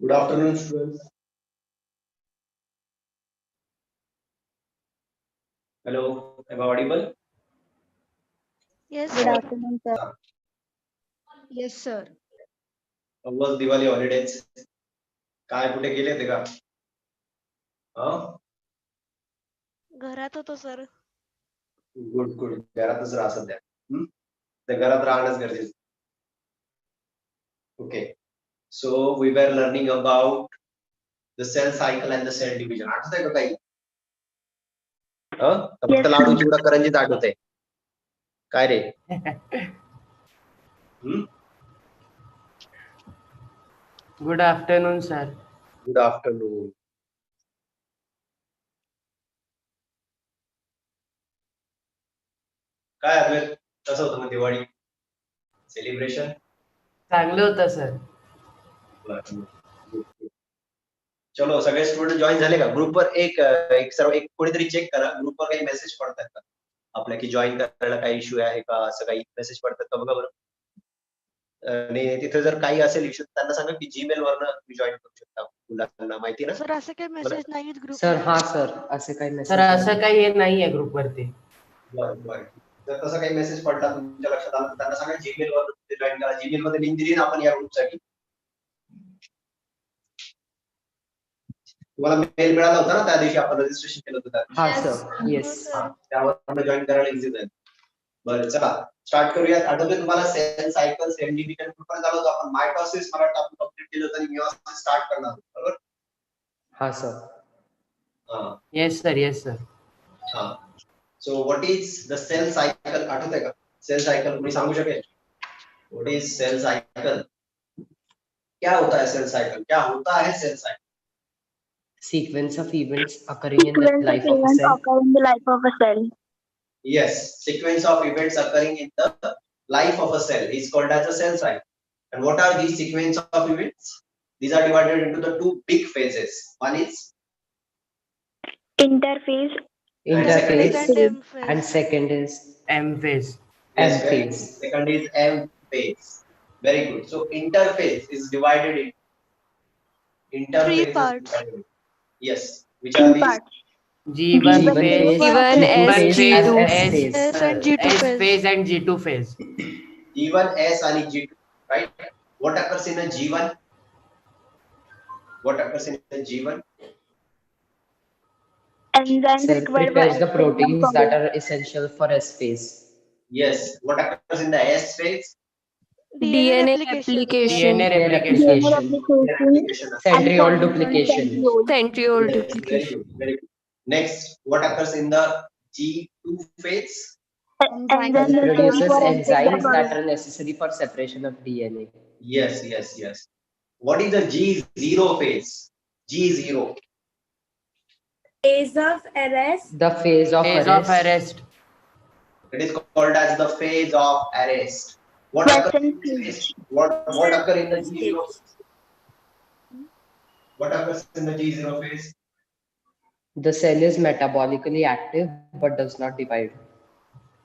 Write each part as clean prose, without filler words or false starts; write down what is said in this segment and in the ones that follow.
Good afternoon, students. Hello, am I audible? Yes, Good sir. afternoon, sir. Yes, sir. How was Diwali holidays? काय कुठे गेले होते का? घरात होतो सर. Good good. घरातच राहा सध्या. तर घरात राहणंच गरजेचं. Okay. So we were learning about the cell cycle and the cell division. आठवतंय का काही? फक्त लाडू चिवडा करंजीच आठवतंय. काय रे? Good afternoon, sir. Good afternoon. काय अद्वैत? कसं होतं मग दिवाळी? सेलिब्रेशन? चांगलं होतं सर. चलो सगळे स्टुडंट जॉईन झाले का? ग्रुपवर एक कोणीतरी चेक करा. ग्रुपवर काही मेसेज पडतात का आपल्या की जॉईन करायला काही इश्यू आहे का? असं काही मेसेज पडतात का बघा बरं. आणि तिथे जर काही असेल इश्यू त्यांना सांगा की जीमेल वरनं तुम्ही जॉईन करू शकता. मुलांना माहिती ना? सर असे काही मेसेज नाहीत ग्रुप. सर हा सर असे काही मेसेज सर असं काही हे नाहीये ग्रुप वरती. बरं. जर तसं काही मेसेज पडला तुमच्या लक्षात आलं त्यांना सांगा जीमेल वर जॉईन करा. जीमेल मध्ये लिंक दिली ना आपण या ग्रुपसाठी. तुम्हाला मेल मिळाला होता ना त्या दिवशी आपण रजिस्ट्रेशन केलं होतं. हा सर येस त्यावर जॉईन करायला इझी जाईल. बरं चला स्टार्ट करूयात. आठवतंय तुम्हाला सेल सायकल सेल डिव्हिजन कुठपर्यंत झालं होतं आपण मायटॉसिस मला आपण कंप्लीट केलं होतं आणि मियोसिस स्टार्ट करणार आहोत बरोबर. हा sir yes sir. So what is the cell cycle आठवतंय का? सेल सायकल कोणी सांगू शकेल? What is cell cycle? क्या होता है सेल सायकल? क्या होता है cell cycle? sequence of events occurring in the life of a cell. Yes, sequence of events occurring in the life of a cell is called as a cell cycle. And what are these sequence of events? These are divided into the two big phases. One is Interphase. And second is M phase. M phase. Second is M phase. Very good. So interphase is divided in interphase. 3 parts. Yes. Which are these? G1 phase, G1, S phase, S and G2 S phase. phase and G2 phase. G1, S and G2. Right? What occurs in a G1? What occurs in a G1? Enzymes Cell required prepares the by proteins that are essential for S phase. Yes. What occurs in the S phase? DNA replication. DNA replication. Centriole duplication. Centriole Yes, duplication. very good. Next, what occurs in the G2 phase? Cell produces enzymes that are necessary for separation of DNA. Yes. What is the G0 phase? G0. Phase of arrest. The phase of arrest. It is called as the phase of arrest. What occurs in this phase? What occurs in the G0 phase? What occurs in the G0 phase? The cell is metabolically active but does not divide.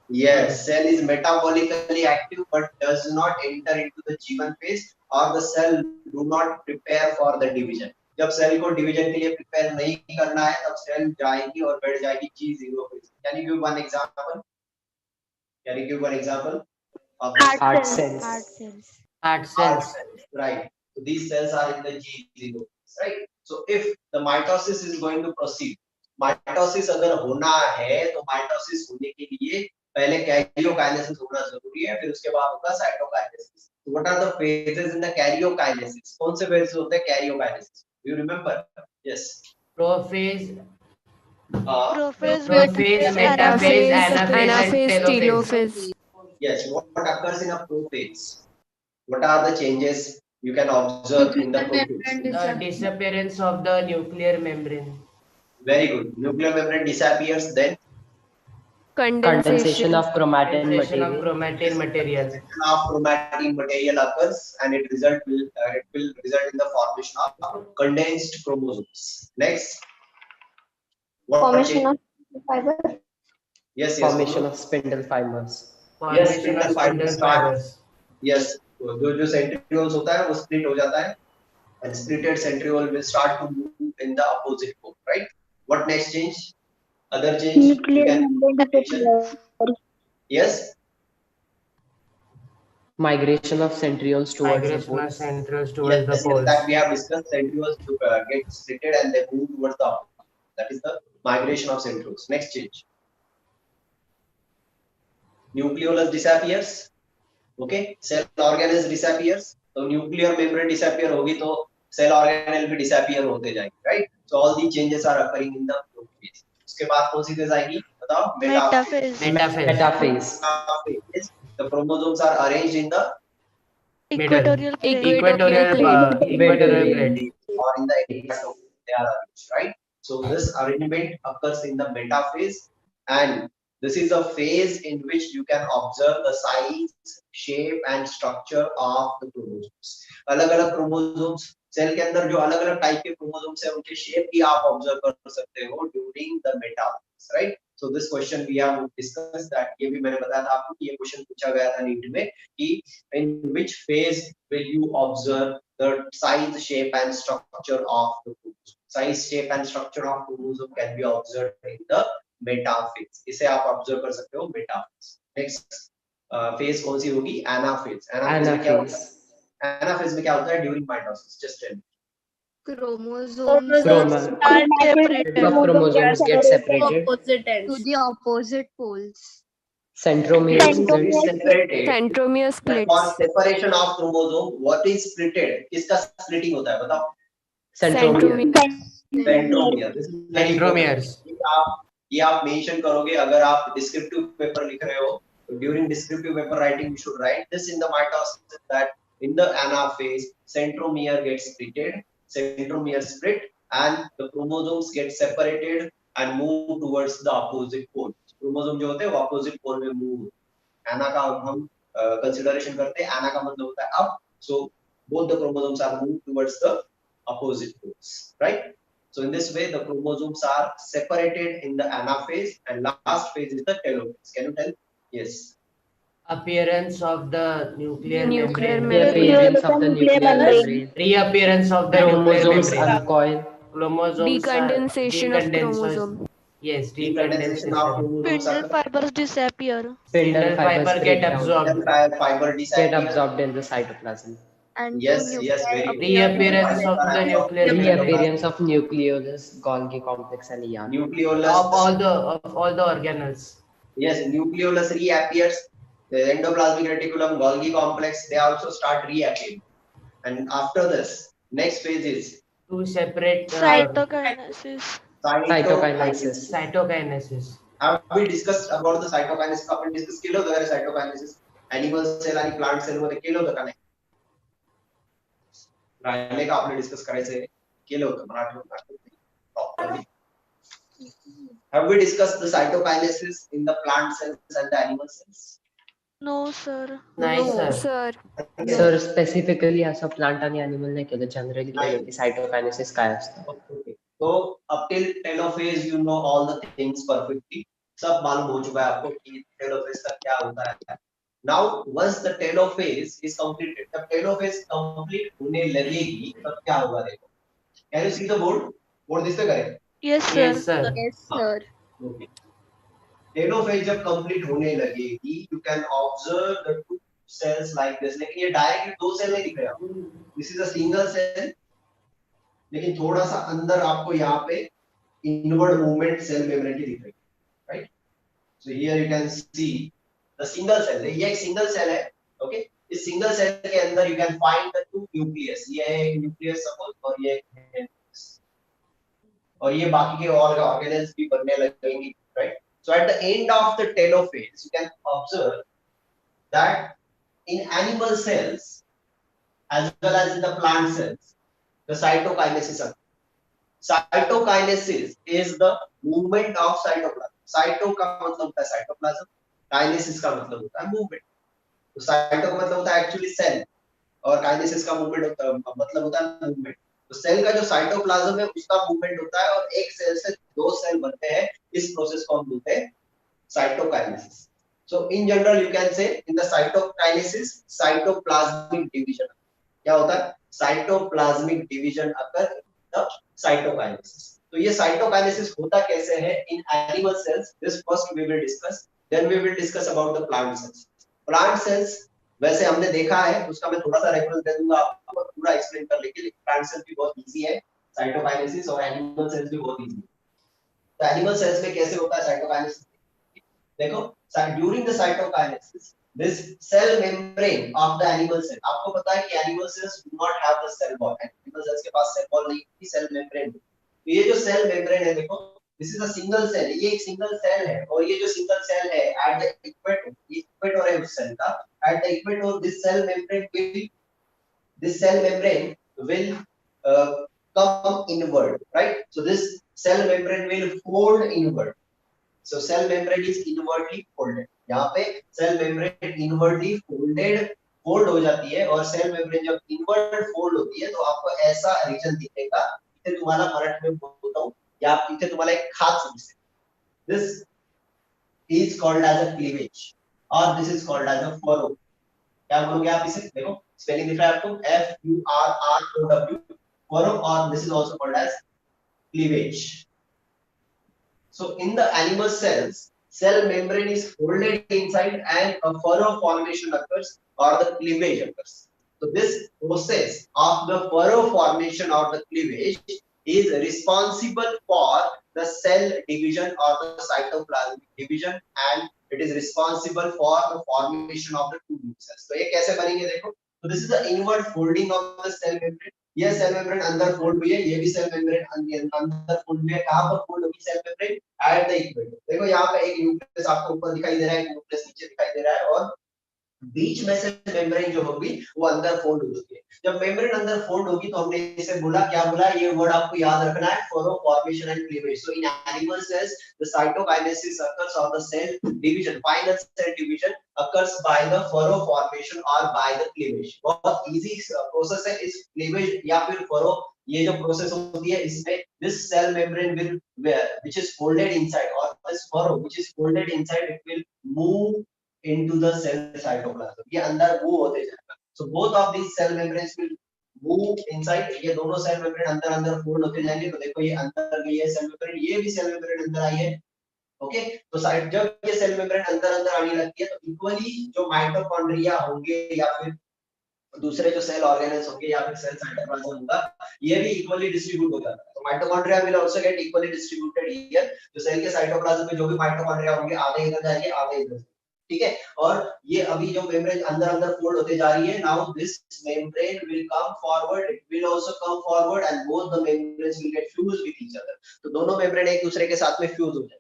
Yes, cell is metabolically active but does not enter into the G1 phase or the cell do not prepare for the division. जब cell को division के लिए prepare नहीं करना है तब cell जाएगी और बैठ जाएगी G0 phase. Can you give one example? Of this? Heart cells. Heart cells. Right. So these cells are in the G0 phase, right? So if the mitosis is going to proceed, mitosis अगर होना है तो mitosis होने के लिए पहले karyokinesis होना जरूरी है, फिर उसके बाद होगा cytokinesis. So what are the phases in the karyokinesis? कौन से phases होते हैं karyokinesis? Do you remember? Yes. Prophase, Prophase, metaphase, anaphase, and telophase. Yes. What occurs in a prophase? What are the changes you can observe in the prophase? The disappearance of the nuclear membrane. Very good. Nuclear membrane disappears, then Condensation of chromatin Condensation of material. chromatin material. condensation of chromatin material occurs, and it will result in the formation of condensed chromosomes. Next, Formation of fiber. yes. Formation of spindle fibers. Formation of spindle fibers. Yes. जो centrioles होता है वो split हो जाता है and splitted centriole will start to move in the opposite pole, right? What next change? Other change? Nuclear You can membrane mention. Yes. Migration of centrioles towards the Migration of poles. centrioles towards the Yes, poles. that we have discussed. Centrioles to get splitted and they move towards the opposite. That is the migration of centrioles. Next change. Nucleolus disappears. Okay, cell organelles disappears. तो nuclear membrane disappear होगी तो cell organelle भी disappear होते जाएंगे, right? So all these changes are occurring in the prophase. उसके बाद कौन सी phase आएगी? बताओ. Metaphase. Metaphase. Metaphase. The chromosomes are arranged in the Equatorial plate. Equatorial plate. or in the ectoplate. They are arranged, right? So this arrangement occurs in the metaphase, and this is a phase in which you can observe the size, shape, and structure of the chromosomes. अलग-अलग chromosomes cell के अंदर जो अलग-अलग type के chromosomes है उनके shape भी आप ऑब्जर्व कर सकते हो during the metaphase, right? So this question we have discussed that. ये भी मैंने बताया था आपको कि ये क्वेश्चन पूछा गया था नीट में कि in which phase will you observe the size, shape, and structure of the chromosome. Size, shape, and structure of chromosome can be observed in the metaphase. इसे आप ऑब्जर्व कर सकते हो metaphase. Next phase कौन सी होगी? Anaphase. Anaphase में क्या होता है during mitosis? Just tell me. Chromosomes Chroma. separated. The chromosomes get separated. To the opposite poles. Centromeres Is get separated. Centromere For splits. separation of chromosome, what is splitted? किसका splitting होता है? बताओ. centromere. Centromere. This is very important. Centromeres. ये आप mention करोगे अगर आप descriptive paper लिख रहे हो. During descriptive paper writing, you should write this in the mitosis that in the anaphase, centromere gets splitted, centromere split, and the chromosomes get separated and move towards the opposite pole. Chromosome जो होते हैं वो opposite pole में move. Ana का हम consideration करते हैं. Ana का मतलब होता है up. So both the chromosomes are moved towards the opposite poles, right? So in this way, the chromosomes are separated in the anaphase, and last phase is the telophase. Can you tell? Yes. Appearance of the nuclear Nuclear membrane. The appearance of the nuclear membrane. Reappearance of the nuclear Chromosomes membrane. uncoil. Chromosomes Decondensation of chromosome. Yes, Decondensation of chromosomes Spindle occur. fibers disappear. Spindle fiber get absorbed. Fiber Get disappear. absorbed in the cytoplasm. And Yes, two yes, very good. Reappearance of the nuclear membrane. Reappearance of nucleolus, Golgi complex, and ER. Nucleolus. Of all the organelles. Yes, nucleolus reappears. The endoplasmic reticulum, Golgi complex, they also start reappearing. And after this, next phase is To separate Cytokinesis. Cytokinesis. cytokinesis. Have we discussed about the cytokinesis? आपण discuss केलं होतं का cytokinesis? Animal cell आणि plant cell मध्ये केलं होतं का नाही? राहिले का आपले डिस्कस करायचे केलं होतं मला आठवत नाही. Have we discussed the cytokinesis in the plant cells and the animal cells? No, sir. Nice, sir. Sir. Sir, specifically असं plant आणि animal नाही केलं. Generally केलं की cytokinesis काय असतं. Okay. So up till telophase you know all the things perfectly. सब मालूम हो चुका है आपको कि telophase का क्या होता है. Now once the telophase is completed, जब telophase complete होने लगेगी तब क्या होगा देखो. Can you see the board? Board दिसते करे? Yes, sir. Yes, sir. yes, sir. Okay. Telophase जब complete होने लगेगी, you can observe the two cells like this. लेकिन ये डायरेक्टली दो सेल नहीं दिख रहे आपको. This is a single cell. लेकिन थोड़ा सा अंदर आपको यहाँ पे inward movement cell membrane की दिख रही है, right? So here you can see the single cell. ये एक single cell है, okay? इस single cell के अंदर you can find the two nucleus. ये है nucleus suppose और ये है nucleus. और ये बाकी के और organelles भी बनने लगेंगे, right? So at the end of the telophase, you can observe that in animal cells as well as in the plant cells, the cytokinesis occurs. Cytokinesis is the movement of cytoplasm. Cyto का मतलब होता है cytoplasm, kinesis का मतलब होता है movement. तो cyto का मतलब होता है actually cell और kinesis का movement होता है मतलब होता है movement. तो सेल का जो साइटोप्लाज्म है उसका मूवमेंट होता है और एक सेल से दो सेल बनते हैं. इस प्रोसेस को हम बोलते हैं cytokinesis. So in general you can say in the cytokinesis cytoplasmic division. क्या होता है? Cytoplasmic division occur the cytokinesis. तो ये साइटोकाइनेसिस होता कैसे है in animal cells, this first we will discuss, then we will discuss about the plant cells. Plant cells वैसे हमने देखा है, उसका मैं थोड़ा सा रेफरेंस दे दूंगा आपको, पूरा एक्सप्लेन कर लेके, लेकिन प्लांट सेल्स भी बहुत इजी है साइटोकाइनेसिस, और एनिमल सेल्स भी बहुत इजी है। तो एनिमल सेल्स में कैसे होता है साइटोकाइनेसिस? देखो, during the cytokinesis this cell membrane of the animal cell, आपको पता है कि animal cells do not have the cell wall, animal cells के पास cell wall नहीं होती, cell membrane। तो ये जो cell membrane है, देखो, this is a single cell, ये एक single cell है, और ये जो single cell है at the equator, ये equator है उस cell का, at the equator this cell membrane will come inward, right? So this cell membrane will fold inward. So cell membrane is inwardly folded. यहाँ पे cell membrane inwardly fold हो जाती है, और cell membrane जब inward fold होती है तो आपको ऐसा रीजन दिखेगा। इसे तुम्हारा मराठी में बोलता हूँ, या इसे तुम्हारा एक खास दिखे। This is called as a cleavage, or this is called as a furrow. क्या बोलोगे आप इसे? देखो स्पेलिंग दिख रहा है आपको, FURROW, furrow, or this is also called as cleavage. So in the animal cells, cell membrane is folded inside and a furrow formation occurs, or the cleavage occurs. So this process of the furrow formation or the cleavage is responsible for the cell division or the cytoplasmic division, and it is responsible for the formation of the two new cells. तो ये कैसे बनेंगे देखो, so this is the inward folding of the cell membrane. ये cell membrane अंदर fold हुई है, ये भी सेल मेम्ब्रेन अंदर फोल्ड हुई है। कहां पर फोल्ड होगी cell membrane? At the equator. देखो यहाँ पे एक न्यूक्लियस आपको ऊपर दिखाई दे रहा है, एक न्यूक्लियस नीचे दिखाई दे रहा है, और बीच में से मेम्ब्रेन जो होगी वो अंदर फोल्ड होती है। जब मेम्ब्रेन अंदर फोल्ड होगी तो हमने इसे बोला, क्या बोला? ये वर्ड आपको याद रखना है, furrow formation and cleavage. So in animal sales the cytokinesis occurs or the cell division, final cell division occurs by the furrow formation or by the cleavage। बहुत इजी प्रोसेस है इस क्लीवेज या फिर furrow, ये जो process होती है इसमें this cell membrane will which is folded inside, or this furrow which is folded inside, it will move into the cell cytoplasm, ये अंदर मूव होते जाएगा। so both of these cell membranes will move inside, ये दोनों cell membrane अंदर अंदर fold होते जाएंगे। तो देखो ये अंदर गई है सेल मेम्ब्रेन, ये भी सेल मेम्ब्रेन अंदर आई है। ओके, तो साइड जब ये सेल मेम्ब्रेन अंदर अंदर आने लगती है तो इक्वली जो माइटोकॉन्ड्रिया होंगे या फिर दूसरे जो सेल ऑर्गेनेल्स होंगे या फिर सेल साइटोप्लाज्म होगा, ये भी इक्वली डिस्ट्रीब्यूट हो जाता है। तो mitochondria will also get equally distributed here. जो सेल के साइटोप्लाज्म में जो भी माइटोकॉन्ड्रिया होंगे, आधे इधर जाएंगे आधे इधर, ठीक है। और ये अभी जो मेम्ब्रेन अंदर अंदर फोल्ड होते जा रही है, now this membrane will come forward, it will also come forward, and both the membranes will get fused with each other. तो दोनों मेम्ब्रेन एक दूसरे के साथ में फ्यूज हो जाएंगे।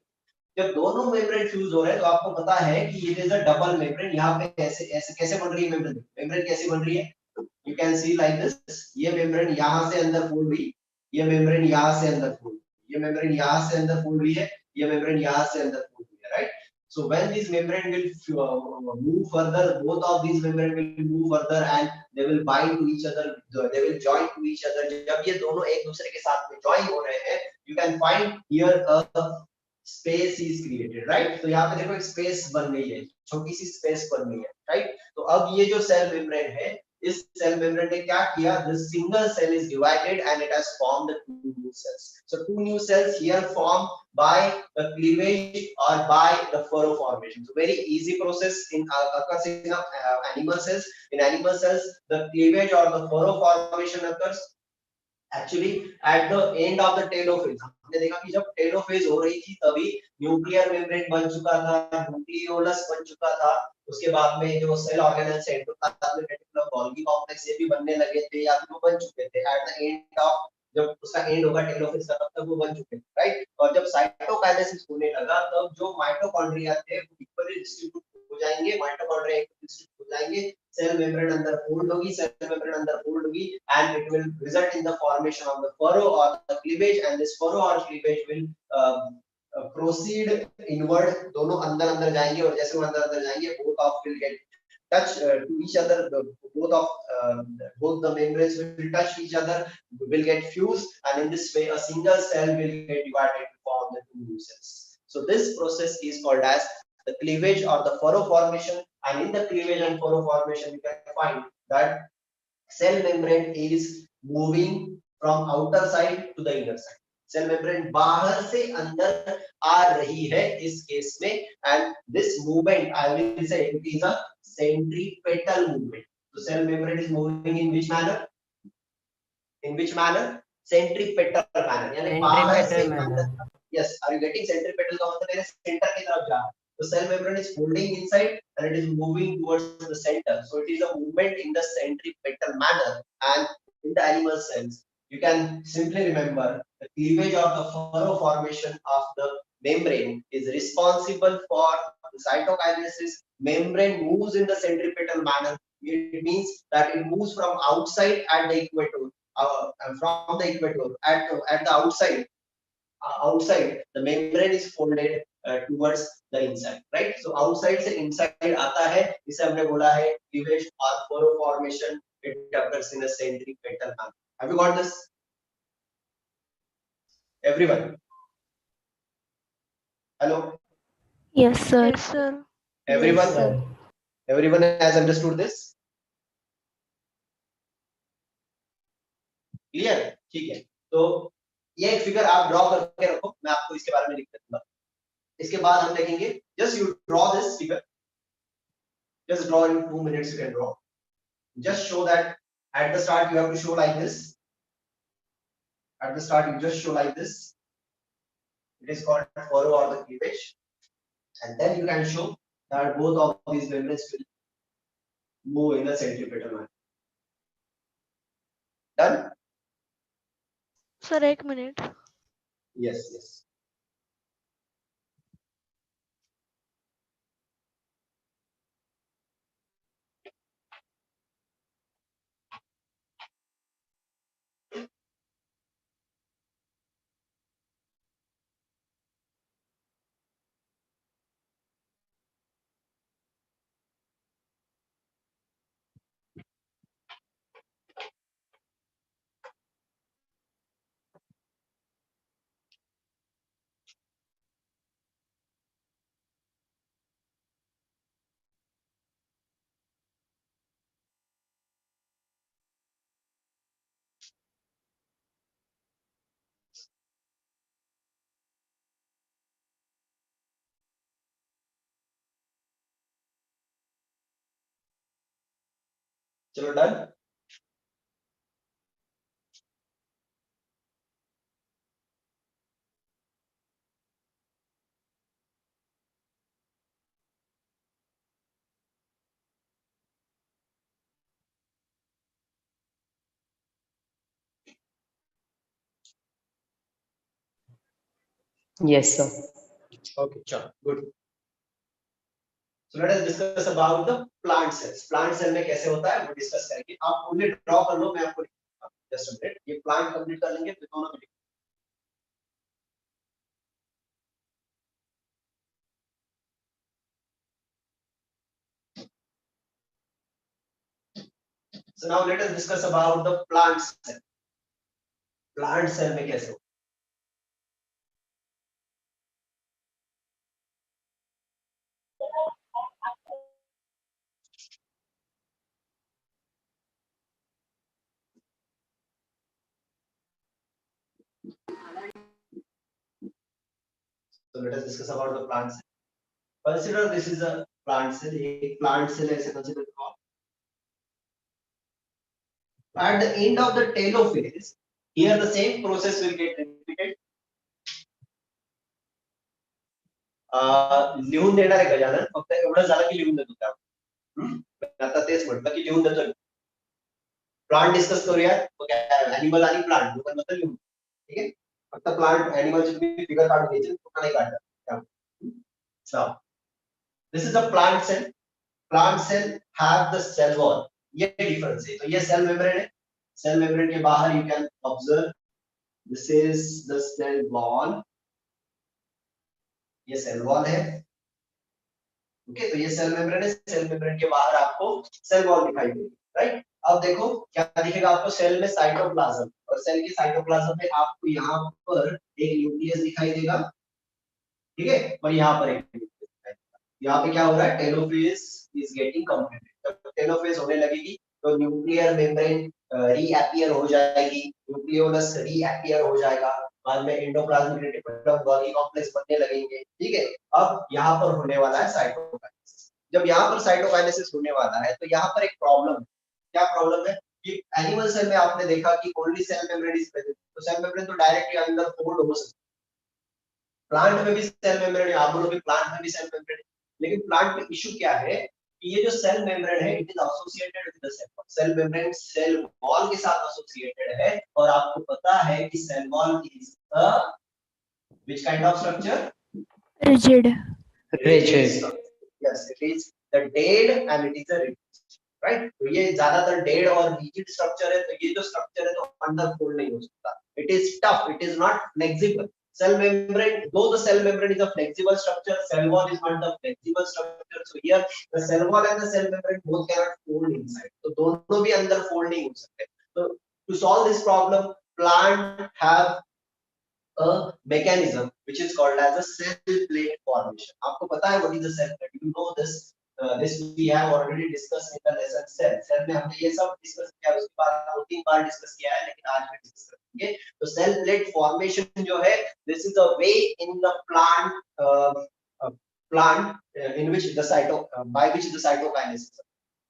जब दोनों मेम्ब्रेन फ्यूज हो रहे हैं तो आपको पता है कि it is a double membrane. यहाँ पे ऐसे ऐसे कैसे बन रही है मेम्ब्रेन? मेम्ब्रेन कैसी बन रही है? You can see like this, ये मेम्ब्रेन यहाँ से अंदर फोल्ड हुई, ये मेम्ब्रेन यहाँ से अंदर फोल्ड हुई, ये मेम्ब्रेन यहाँ से अंदर फोल्ड हुई है, ये मेम्ब्रेन यहाँ से अंदर फोल्ड हुई है, right. So when these membrane will move further, both of these membrane will move further and they will bind to each other, they will join to each other। जब ये दोनों एक दूसरे के साथ में join हो रहे हैं, you can find here a space is created, right? तो यहाँ पे देखो एक space बन गई है, छोटी सी space बन गई है, right? तो अब ये जो cell membrane है, इस सेल मेम्ब्रेन ने क्या किया? This single cell is divided and it has formed the two new cells. So two new cells here formed by the cleavage or by the furrow formation. So very easy process in occurs in animal cells. In animal cells, the cleavage or the furrow formation occurs actually at the end of the telophase। हमने देखा कि जब telophase हो रही थी तभी nuclear membrane बन चुका था, न्यूक्लियोलस बन चुका था, उसके बाद में जो cell organelles endoplasmic reticulum, Golgi complex, ये भी बनने लगे थे या फिर वो बन चुके थे एट द एंड ऑफ, जब उसका एंड होगा टेलोफेज का तब तक वो बन चुके थे, राइट। और जब साइटोकाइनेसिस होने लगा तब जो माइटोकॉन्ड्रिया थे वो इक्वली डिस्ट्रीब्यूट हो जाएंगे, माइटोकॉन्ड्रिया इक्वली डिस्ट्रीब्यूट हो जाएंगे, सेल मेम्ब्रेन अंदर फोल्ड होगी, सेल मेम्ब्रेन अंदर फोल्ड होगी, and it will result in the formation of the furrow or the cleavage, and this furrow or cleavage will proceed inward। दोनों अंदर अंदर जाएंगे, और जैसे वो अंदर अंदर जाएंगे both of will get touch to each other, both the membranes will touch each other, will get fused, and in this way a single cell will get divided to form the two new cells। So this process is called as the cleavage or the furrow formation, and in the cleavage and furrow formation you can find that cell membrane is moving from outer side to the inner side. Cell membrane बाहर से अंदर आ रही है इस case में, and this movement I will say it is a centripetal movement. तो cell membrane is moving in which manner? In which manner? Centripetal manner, यानी बाहर से अंदर. Yes, are you getting? Centripetal का मतलब है सेंटर की तरफ जा रहा है. The cell membrane is folding inside and it is moving towards the center. So it is a movement in the centripetal manner. And in the animal cells, you can simply remember the cleavage of the furrow formation of the membrane is responsible for the cytokinesis. Membrane moves in the centripetal manner. It means that it moves from outside at the equator, from the equator at the outside. Outside the membrane is folded towards the inside, right? So outside से inside आता है, इसे हमने बोला है cleavage or furrow formation. It occurs in a centripetal manner. Have you got this? Everyone? Hello? Yes, sir. Yes, sir. Everyone? Yes, sir. Everyone has understood this? Clear? ठीक है. तो ये एक फिगर आप ड्रॉ करके रखो, मैं आपको इसके बारे में लिख दूंगा. इसके बाद हम देखेंगे. Just you draw this figure. Just draw in 2 minutes. You can draw. Just show that at the start you have to show like this. At the start you just show like this. It is called furrow or the cleavage. And then you can show that both of these membranes will move in a centripetal manner. Done? Sir, 1 minute. Yes, yes. चलो done. Yes, sir. Okay, chalo, good. So let us discuss about the plant cells. Plant cell में कैसे होता है वो discuss करेंगे. आप only draw कर लो, मैं आपको just a minute. ये plant complete कर लेंगे फिर दोनों में. So now let us discuss about the plant cell. Plant cell में कैसे होता है? So let us discuss about the plant cell. Consider this is a plant cell. एक plant cell ऐसे consider करो. At the end of the telophase, here the same process will get repeated. लिहून देणार आहे गजानन, फक्त एवढं झालं की लिहून देतो त्यावर. आता तेच म्हटलं की लिहून देतो. प्लांट डिस्कस करूया. ॲनिमल आणि प्लांट दोघांबद्दल लिहून. ठीक आहे. फक्त प्लांट ॲनिमलची तुम्ही फिगर काढून घ्यायची, पुन्हा नाही काढणार. Now, this is a plant cell. Plant cell have the cell wall. ये डिफरेंस है. तो ये सेल मेम्ब्रेन है. सेल मेम्ब्रेन के बाहर you can observe this is the cell wall. ये सेल वॉल है. ओके, तो ये सेल मेम्ब्रेन है. सेल मेम्ब्रेन के बाहर आपको सेल वॉल दिखाई देगी, राइट? अब देखो क्या दिखेगा आपको सेल में साइटोप्लाज्म, और सेल के साइटोप्लाज्म में आपको यहाँ पर एक न्यूक्लियस दिखाई देगा, ठीक है, और यहाँ पर एक न्यूक्लियस दिखाई देगा. यहाँ पे क्या हो रहा है? Telophase is getting completed. जब टेलोफेज होने लगेगी तो न्यूक्लियर मेम्ब्रेन रीअपियर हो जाएगी, न्यूक्लियोलस रीअपियर हो जाएगा, बाद में एंडोप्लाज्मिक रेटिकुलम गोल्गी कॉम्प्लेक्स बनने लगेंगे। ठीक है, अब यहाँ पर होने वाला है साइटोकाइनेसिस। जब यहाँ पर साइटोकाइनेसिस होने वाला है तो यहाँ पर एक प्रॉब्लम है। क्या प्रॉब्लम है कि एनिमल सेल में आपने देखा कि only cell membrane is present, तो सेल मेम्ब्रेन तो डायरेक्टली अंदर फोल्ड हो सकता है। प्लांट में भी सेल मेम्ब्रेन, आप बोलोगे प्लांट में भी सेल मेम्ब्रेन, लेकिन प्लांट में इशू क्या है कि ये जो सेल मेम्ब्रेन है it is associated with the cell wall. Cell membrane cell wall के साथ एसोसिएटेड है, और आपको पता है कि cell wall is a which kind of structure? Rigid. Rigid. Yes, it is the dead and it is a rigid, right? तो ये ज्यादातर डेड और रिजिड स्ट्रक्चर है, तो ये जो स्ट्रक्चर है तो अंदर फोल्ड नहीं हो सकता। It is tough, it is not flexible. Cell membrane, though the cell membrane is a flexible structure, cell wall is not the flexible structure. So here the cell wall and the cell membrane both cannot fold inside. तो दोनों भी अंदर fold नहीं हो सकते। तो to solve this problem, plant have a mechanism which is called as a cell plate formation. आपको पता है what is the cell plate? You know this. This we have already discussed in the lesson cell. Cell में हमने ये सब discuss किया, उसके बाद 2-3 बार डिस्कस किया है, लेकिन आज भी डिस्कस करेंगे। तो सेल प्लेट फॉर्मेशन जो है, this is a way in the plant in which the by which the cytokinesis.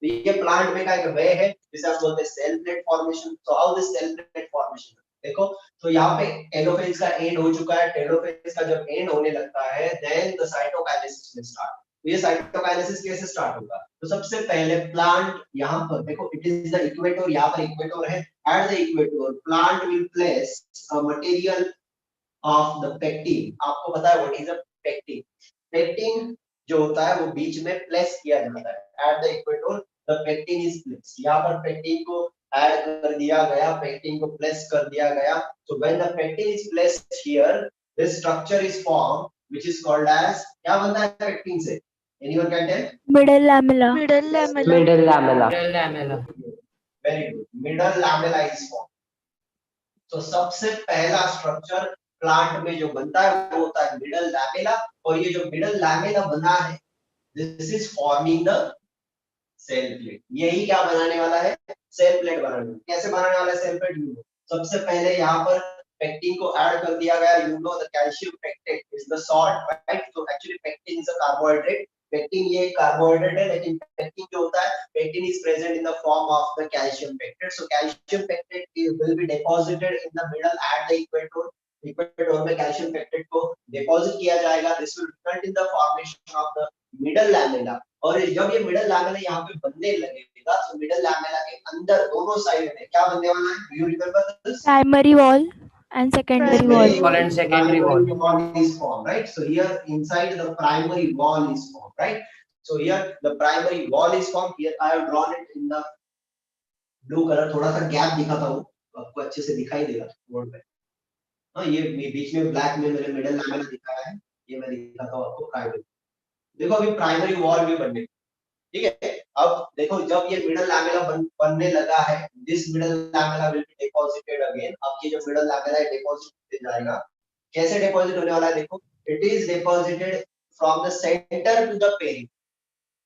ये प्लांट में का एक वे है जिसे हम बोलते हैं सेल प्लेट फॉर्मेशन। तो how this cell plate formation? देखो, तो यहाँ पे टेलोफेज का एंड हो चुका है। टेलोफेज का जब एंड होने लगता है, then the cytokinesis will start. तो ये साइटोकाइनेसिस कैसे स्टार्ट होगा? तो सबसे पहले प्लांट यहाँ पर देखो, इट इज द इक्वेटर, यहाँ पर इक्वेटर है। Eight the equator plant will place a material of the pectin. आपको पता है what is a pectin? Pectin जो होता है वो बीच में प्लेस किया जाता है। Eight the equator the pectin is placed. यहाँ पर पेक्टिन को ऐड कर दिया गया, पेक्टिन को प्लेस कर दिया गया। So when the pectin is placed here, this structure is formed, which is called as, क्या बनता है pectin से? Anyone can tell? Middle lamella. Middle lamella. Middle lamella. Middle lamella. Very good. Middle lamella is formed. तो सबसे पहला structure plant में जो बनता है वो होता है मिडल लैमेला, और ये जो मिडल लैमेला बना है, this is forming the cell plate. यही क्या बनाने वाला है? सेल प्लेट बनाने। कैसे बनाने वाला है सेल प्लेट? सबसे पहले यहाँ पर पेक्टिन को ऐड कर दिया गया। You know the calcium pectate is the salt, right? तो actually pectin is a carbohydrate. Pectin ये कार्बोहाइड्रेट है, लेकिन पेक्टिन जो होता है, pectin is present in the form of the calcium pectate. So calcium pectate will be deposited in the middle at the equator. Equator में calcium pectate को deposit किया जाएगा। This will result in the formation of the middle lamella. और जब ये middle lamella यहाँ पे बनने लगेगा, तो मिडल लैमेला के अंदर दोनों साइड में क्या बनने वाला है? Do you remember this? Primary wall and secondary wall. Wall and secondary wall. Wall is formed, right? So here inside the primary wall is formed, right? So here the primary wall is formed. Here I have drawn it in the blue color. थोड़ा सा gap दिखाता हूँ, आपको अच्छे से दिखाई देगा board पे। हाँ, ये बीच में ब्लैक में मैंने मिडल लैमेला दिखाया है, ये मैं दिखाता हूँ आपको प्राइमरी। देखो अभी प्राइमरी वॉल भी बनने, ठीक है। अब देखो जब ये मिडल लैमेला बनने लगा है, this middle lamella will be deposited again. अब ये जो मिडल लैमेला है डिपॉजिट हो जाएगा। कैसे डिपॉजिट होने वाला है? देखो, it is deposited from the centre to the periphery.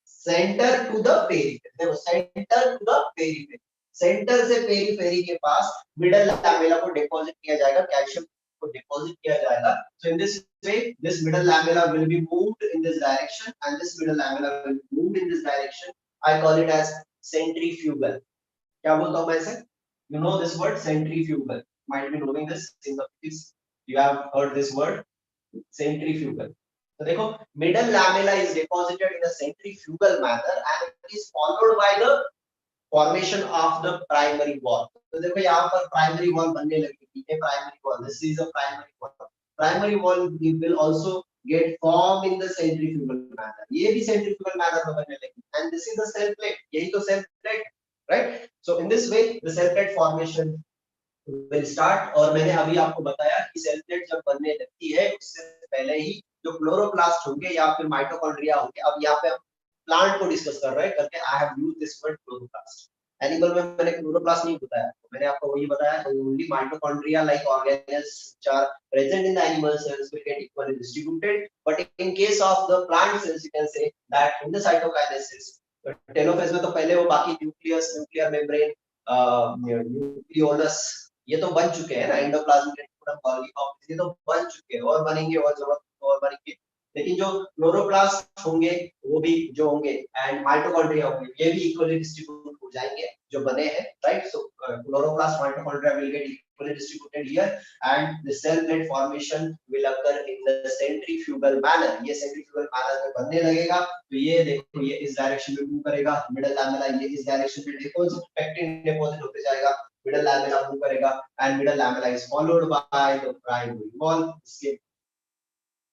Centre to the periphery, देखो centre to the periphery, centre से पेरिफेरी के पास मिडल लैमेला को डिपॉजिट किया जाएगा, कैल्शियम को डिपॉजिट किया जाएगा। So in this way, this middle lamella will be moved in this direction, and this middle lamella will be moved in this direction. I call it as centrifugal. क्या बोलता हूँ मैं इसे? You know this word centrifugal. Might be knowing this in the physics. You have heard this word centrifugal. तो देखो middle lamella is deposited in a centrifugal manner, and it is followed by the formation of the primary wall. तो देखो यहाँ पर primary wall बनने लगी। ये primary wall, this is a primary wall. Primary wall will also get formed in the centrifugal manner. ये भी centrifugal manner में बनने लगी, and this is the cell plate. यही तो cell plate, right? So in this way the cell plate formation will start. और मैंने अभी आपको बताया कि cell plate जब बनने लगती है उससे पहले ही जो क्लोरोप्लास्ट होंगे या फिर माइटोकॉन्ड्रिया होंगे। अब यहाँ पे प्लांट को डिस्कस कर रहे हैं करके I have used this word chloroplast. Animal में मैंने क्लोरोप्लास्ट नहीं बताया, मैंने आपको वही बताया only mitochondria like organelles which are present in the animal cells will get equally distributed, but in case of the plant cells you can say that in the cytokinesis telophase में तो पहले वो बाकी न्यूक्लियस, न्यूक्लियर मेम्ब्रेन, न्यूक्लियोलस ये तो बन चुके हैं ना, एंडोप्लाज्मिक रेटिकुलम, गोल्गी कॉम्प्लेक्स ये तो बन चुके हैं और बनेंगे और जरूरत और बनेंगे। लेकिन जो क्लोरोप्लास्ट होंगे वो भी जो होंगे एंड माइटोकॉन्ड्रिया होंगे ये भी इक्वली डिस्ट्रीब्यूट हो जाएंगे जो बने हैं, right. So chloroplast mitochondria will get equally distributed here and the cell plate formation will occur in the centrifugal manner. ये सेंट्रीफ्यूगल मैनर में बनने लगेगा तो ये देखो ये इस डायरेक्शन में मूव करेगा, मिडल लैमेला ये इस डायरेक्शन में डिपॉजिट पेक्टिन डिपॉजिट होते जाएगा, मिडल लैमेला मूव करेगा and middle lamella is followed by the primary wall. इसके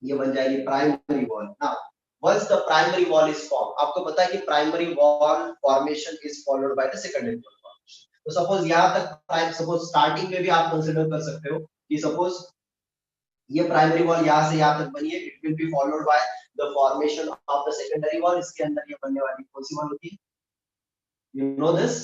ये बन जाएगी primary wall. Now once the primary wall is formed, आपको पता है कि primary wall formation is followed by the secondary wall formation. तो सपोज यहां तक सपोज स्टार्टिंग में भी आप कंसीडर कर सकते हो कि सपोज ये प्राइमरी वॉल यहां से यहां तक बनी है, it will be followed by the formation of the secondary wall. इसके अंदर ये बनने वाली कौन सी वॉल होती है? You know this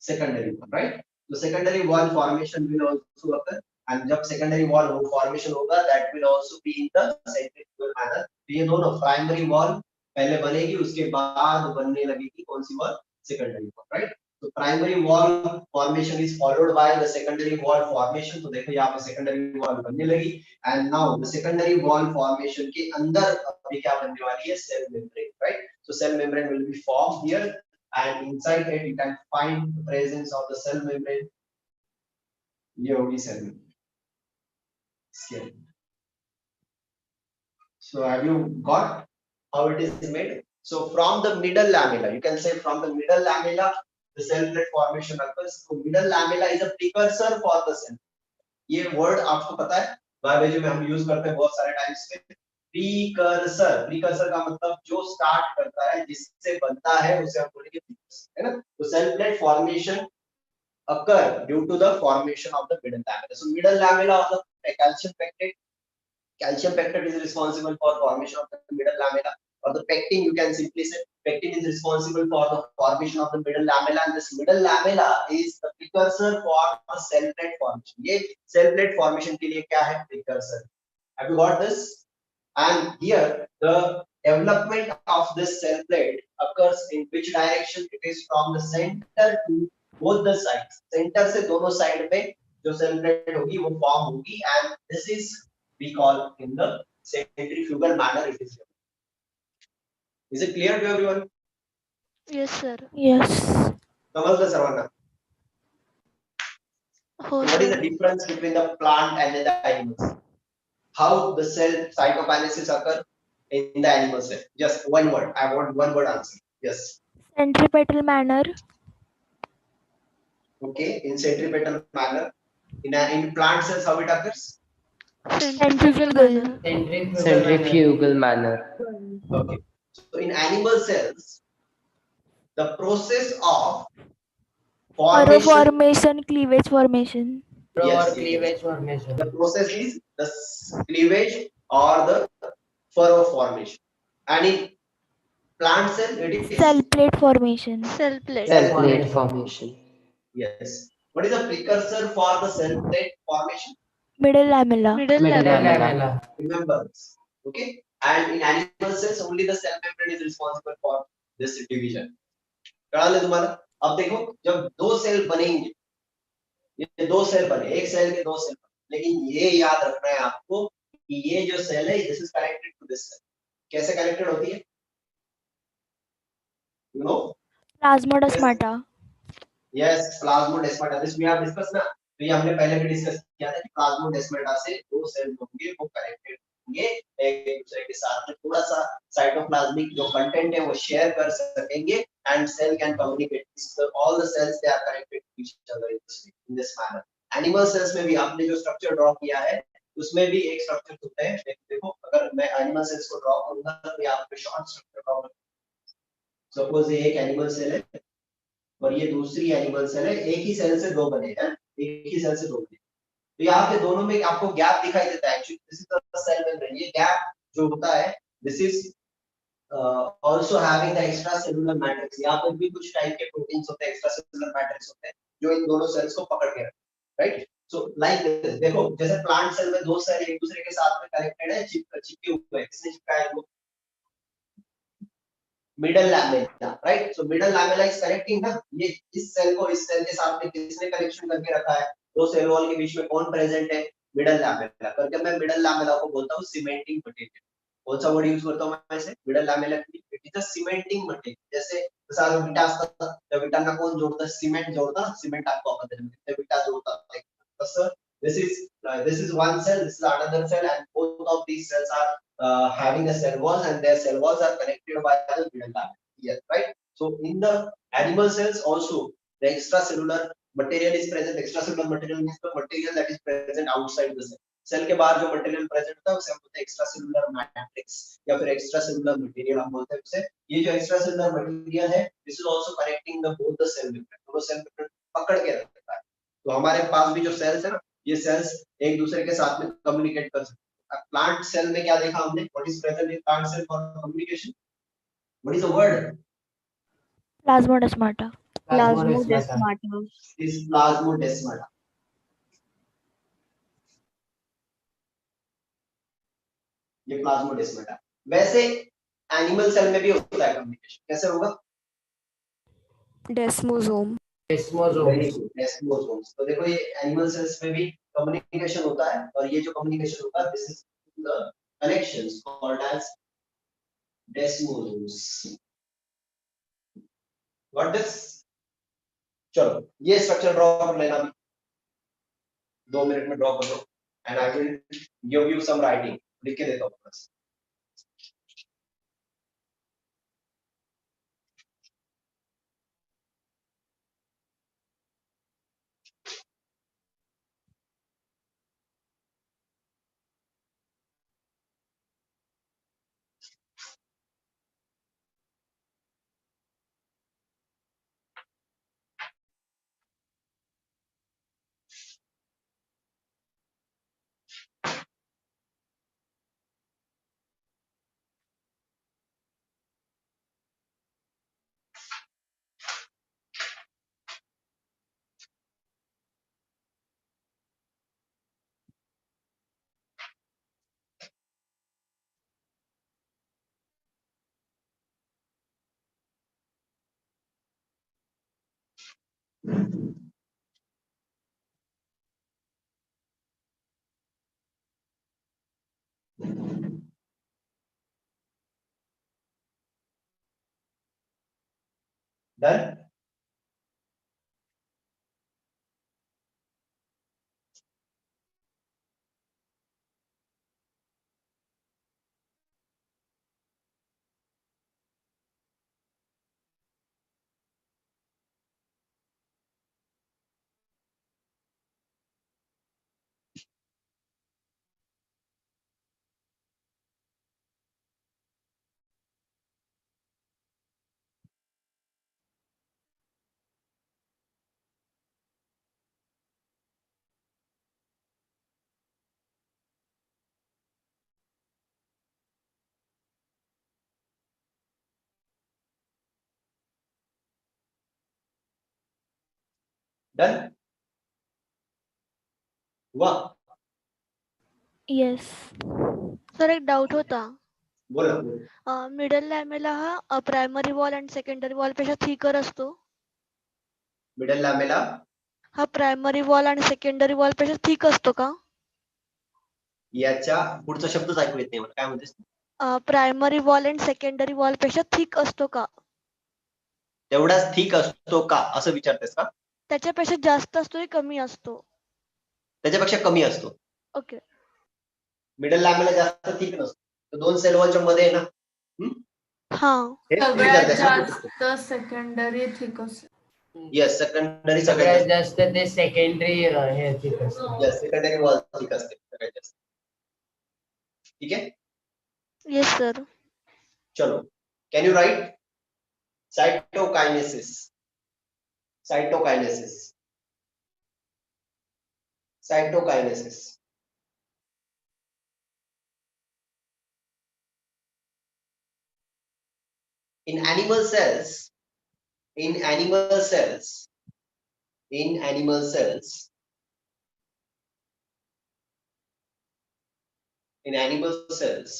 secondary wall, right? So secondary wall formation will also occur and जब secondary wall formation होगा that will also be in the centrifugal manner। तो ये दोनों primary wall पहले बनेगी उसके बाद बनने लगेगी कौन सी wall? Secondary wall, right? So primary wall formation is followed by the secondary wall formation। तो देखो यहाँ पे secondary wall बनने लगी and now the secondary wall formation के अंदर अभी क्या बनने वाली है? Cell membrane, right? So cell membrane will be formed here and inside it you can find the presence of the cell membrane। ये होगी cell membrane। So have you got how it is made? So from the middle lamella, you can say from the middle lamella the cell plate formation occurs। So middle lamella is a precursor for the cell। ये word आपको पता है biology में हम use करते हैं बहुत सारे टाइम्स पे। प्रीकर्सर, प्रीकर्सर का मतलब जो स्टार्ट करता है जिससे बनता है उसे हम बोलेंगे प्रीकर्सर, है ना। तो cell plate formation occur due to the formation of the middle lamella। So middle lamella of the calcium pectate, calcium pectate is responsible for formation of the middle lamella, or the pectin you can simply say pectin is responsible for the formation of the middle lamella and this middle lamella is the precursor for the cell plate formation। ये cell plate formation के लिए क्या है? precursor। Have you got this? And here the development of this cell plate occurs in which direction? It is from the center to both the sides। center से दोनों side पे जो cell plate होगी वो फॉर्म होगी and this is we call in the centrifugal manner it is। Is it clear to everyone? Yes, sir. Yes. समझ सर्वांना? What is the difference between the plant and the animals? How the cell cytokinesis occur in the animal cell? Just one word. I want one word answer. Yes. Centripetal manner. Okay. In centripetal manner. In plant cells, how it occurs? Centrifugal. Centrifugal manner. Okay. So in animal cells, the process of Furrow formation. formation, cleavage formation. Yes, cleavage formation. The process is the cleavage or the furrow formation. And in plant cell, it is Cell plate formation. Cell plate. Cell plate formation. yes. What is the precursor for the cell plate formation? Middle lamella. Middle Middle lamella. lamella. Remember this. Okay. And in animal cells, only the cell membrane is responsible for this division। करा ले तुम्हारा। अब देखो जब दो cell बनेंगे, ये दो सेल बने, एक सेल के दो सेल बने, लेकिन ये याद रखना है आपको कि ये जो सेल है this is connected to this cell. कैसे कनेक्टेड होती है? You know? Plasmodesmata. Yes, plasmodesmata। This we have discussed ना। तो ये हमने पहले भी डिस्कस किया था कि प्लाज्मोडेस्माटा से दो सेल होंगे वो कनेक्टेड होंगे एक दूसरे के साथ में, थोड़ा सा साइटोप्लाज्मिक जो कंटेंट है वो शेयर कर सकेंगे and cell can communicate. All the cells they are connected to each other in this manner. Animal cells में भी आपने जो स्ट्रक्चर ड्रॉ किया है उसमें भी एक स्ट्रक्चर होता है। देखो अगर मैं एनिमल सेल्स को ड्रॉ करूंगा तो यहाँ पे शॉर्ट स्ट्रक्चर ड्रॉ करूंगा। सपोज ये एक एनिमल सेल है और ये दूसरी एनिमल सेल है, एक ही सेल से दो बने हैं, एक ही सेल से दो बने। तो यहाँ पे दोनों में आपको गैप दिखाई देता है। Actually this is the cell membrane. ये गैप जो होता है this is also having the extracellular matrix. यहाँ पे भी कुछ टाइप के प्रोटीन्स होते हैं, एक्स्ट्रा सेलुलर मैट्रिक्स होते हैं जो इन दोनों सेल्स को पकड़ के रखते हैं, राइट। सो लाइक दिस देखो जैसे प्लांट सेल में दो सेल एक दूसरे के साथ में कनेक्टेड है, चिपके हुए हैं। किसने चिपकाया है? Middle lamella, right? So middle lamella is connecting ना, ये इस सेल को इस सेल के साथ में किसने कनेक्शन करके रखा है? दो सेल वॉल के बीच में कौन प्रेजेंट है? Middle lamella. करके मैं मिडल लैमेला को बोलता हूँ सीमेंटिंग मटेरियल। कौन सा वर्ड यूज करता हूँ मैं ऐसे मिडल लैमेला के लिए? It is a cementing material. जैसे मिसाल में विटा असता, त्या विटांना कोण जोडतं? सिमेंट जोडतं ना, सिमेंट टाकतो आपण त्याच्यामध्ये, त्या विटा जोडतात तसं. This is one cell, this is another cell, and both of these cells are having a cell walls, and their cell walls are connected by the middle lamella. Yes, right? So in the animal cells also, the extracellular material is present. Extracellular material means the material that is present outside the cell. Cell के बाहर जो material present होता है उसे हम बोलते हैं extracellular matrix या फिर एक्स्ट्रासेलुलर मटेरियल हम बोलते हैं उसे। ये जो एक्स्ट्रासेलुलर मटेरियल है, this is also connecting the both the cell membrane, दोनों सेल मेम्ब्रेन पकड़ के रखता है। तो हमारे पास भी जो सेल्स है ना, ये सेल्स एक दूसरे के साथ में कम्युनिकेट कर सकते हैं। प्लांट सेल में क्या देखा हमने? What is present in plant cell for communication? What is the word? Plasmodesmata. Plasmodesmata. Is plasmodesmata. ये प्लाज्मोडेस्माटा। वैसे एनिमल सेल में भी होता है कम्युनिकेशन, कैसे होगा? Desmosome. Desmosomes. डेस्मोसोम्स। तो देखो ये एनिमल सेल्स में भी कम्युनिकेशन होता है, और ये जो कम्युनिकेशन होता है, this is the connections called as desmosomes. What this? चलो ये स्ट्रक्चर ड्रॉ कर लेना भी, 2 मिनट में ड्रॉ कर लो, and I will give you some writing. लिख के देता हूँ बस। डन? डन हुआ? Yes. सर एक डाऊट होता. बोला। मिडल लॅमेला हा प्रायमरी वॉल आणि सेकंडरी वॉल पेक्षा थिकर असतो. मिडल लॅमेला हा प्रायमरी वॉल आणि सेकंडरी वॉल पेक्षा थिक असतो का? याच्या पुढचा शब्दच ऐकू येत नाही मला, काय म्हणतेस? प्रायमरी वॉल आणि सेकंडरी वॉल पेक्षा थिक असतो का? तेवढाच थिक असतो का असं विचारतेस का? त्याच्यापेक्षा जास्त असतो की कमी असतो? त्याच्यापेक्षा कमी असतो. ओके. मिडल लॅमेला जास्त थिक नसतो, तो दोन सेल वॉलच्या मध्ये आहे ना. हा. हे सगळ्यात विचारतेस ना तू? जास्त सेकंडरी थिक असते. येस, सेकंडरी सगळ्यात जास्त ते सेकंडरी हे ठीक असतं. येस, सेकंडरी वॉल थिक असते सगळ्यात जास्त. ठीक है? Yes sir. चलो, can you write cytokinesis? Cytokinesis, cytokinesis. In animal cells, in animal cells, in animal cells, in animal cells,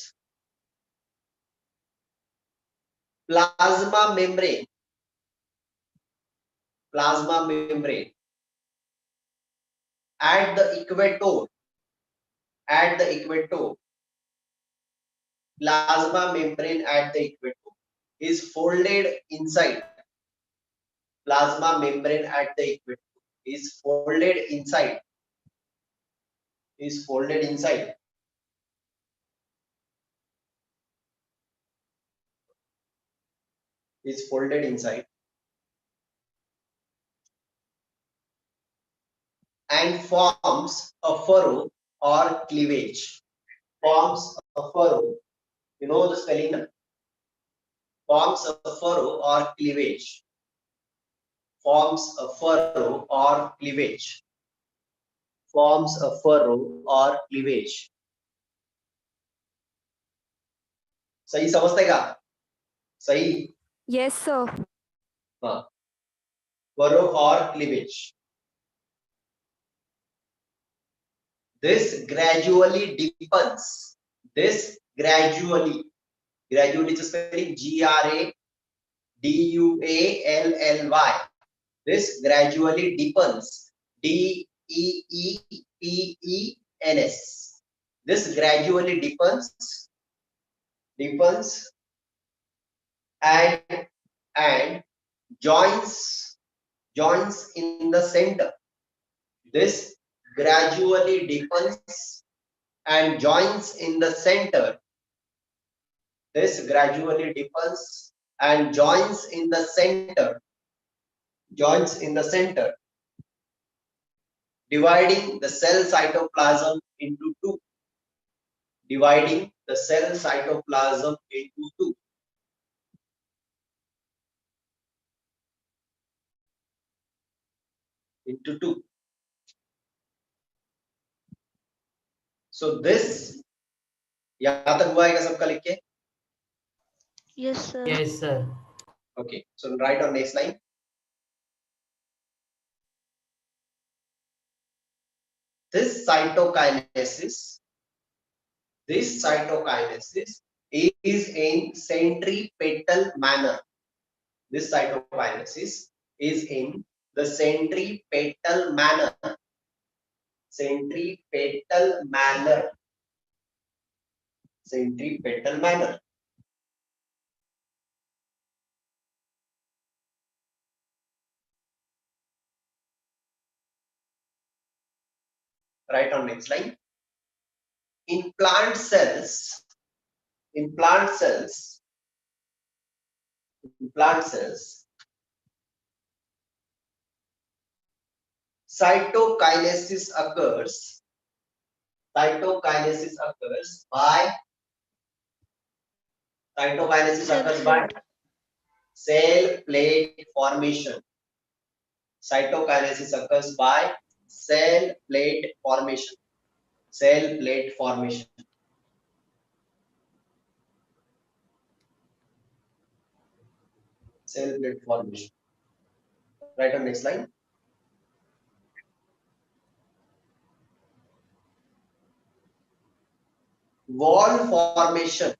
plasma membrane at the equator, plasma membrane at the equator is folded inside. Plasma membrane at the equator is folded inside. Is folded inside. Is folded inside. And forms a furrow or cleavage. Forms a furrow. You know the spelling? Forms a furrow or cleavage. Forms a furrow or cleavage. Forms a furrow or cleavage. सही समझते का? सही? Yes, sir. हाँ. Furrow or cleavage. This gradually deepens. This gradually is spelling GRADUALLY. This gradually deepens. DEEPENS. This gradually deepens and joins in the center. This gradually deepens and joins in the center. This gradually deepens and joins in the center. Dividing the cell cytoplasm into two. Dividing the cell cytoplasm into two. So this यहाँ तक हुआ है क्या सबका लिख के? Yes, sir. Yes, sir. Okay, so write on next line. This cytokinesis is in centripetal manner. This cytokinesis is in the centripetal manner. Centripetal manner. Right on next line. In plant cells, cytokinesis occurs by cell plate formation. Cytokinesis occurs by cell plate formation. Right on next line. Wall formation.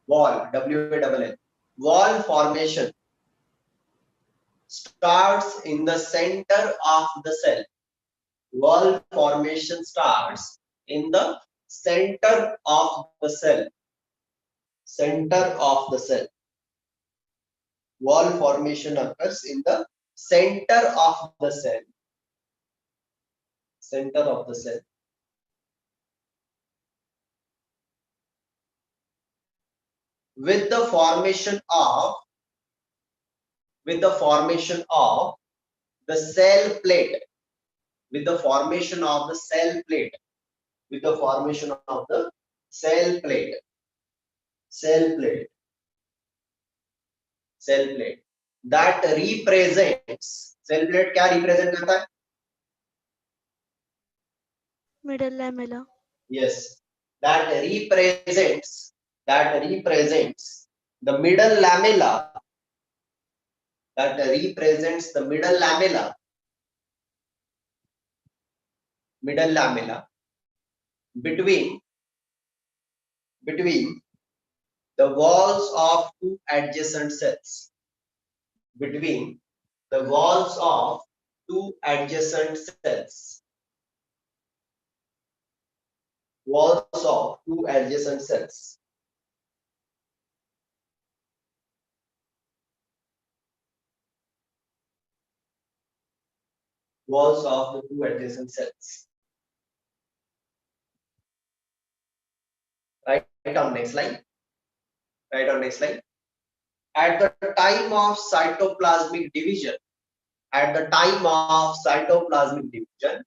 Wall, W-A-L-L. Wall formation starts in the center of the cell. Wall formation starts in the center of the cell. Wall formation occurs in the center of the cell. With the formation of the cell plate. That represents, cell plate क्या represent करता है? Middle lamella. Yes, that represents the middle lamella. Between the walls of two adjacent cells. Between the walls of two adjacent cells. Walls of two adjacent cells. Walls of the two adjacent cells. Right on next slide. Right on next slide. At the time of cytoplasmic division, at the time of cytoplasmic division,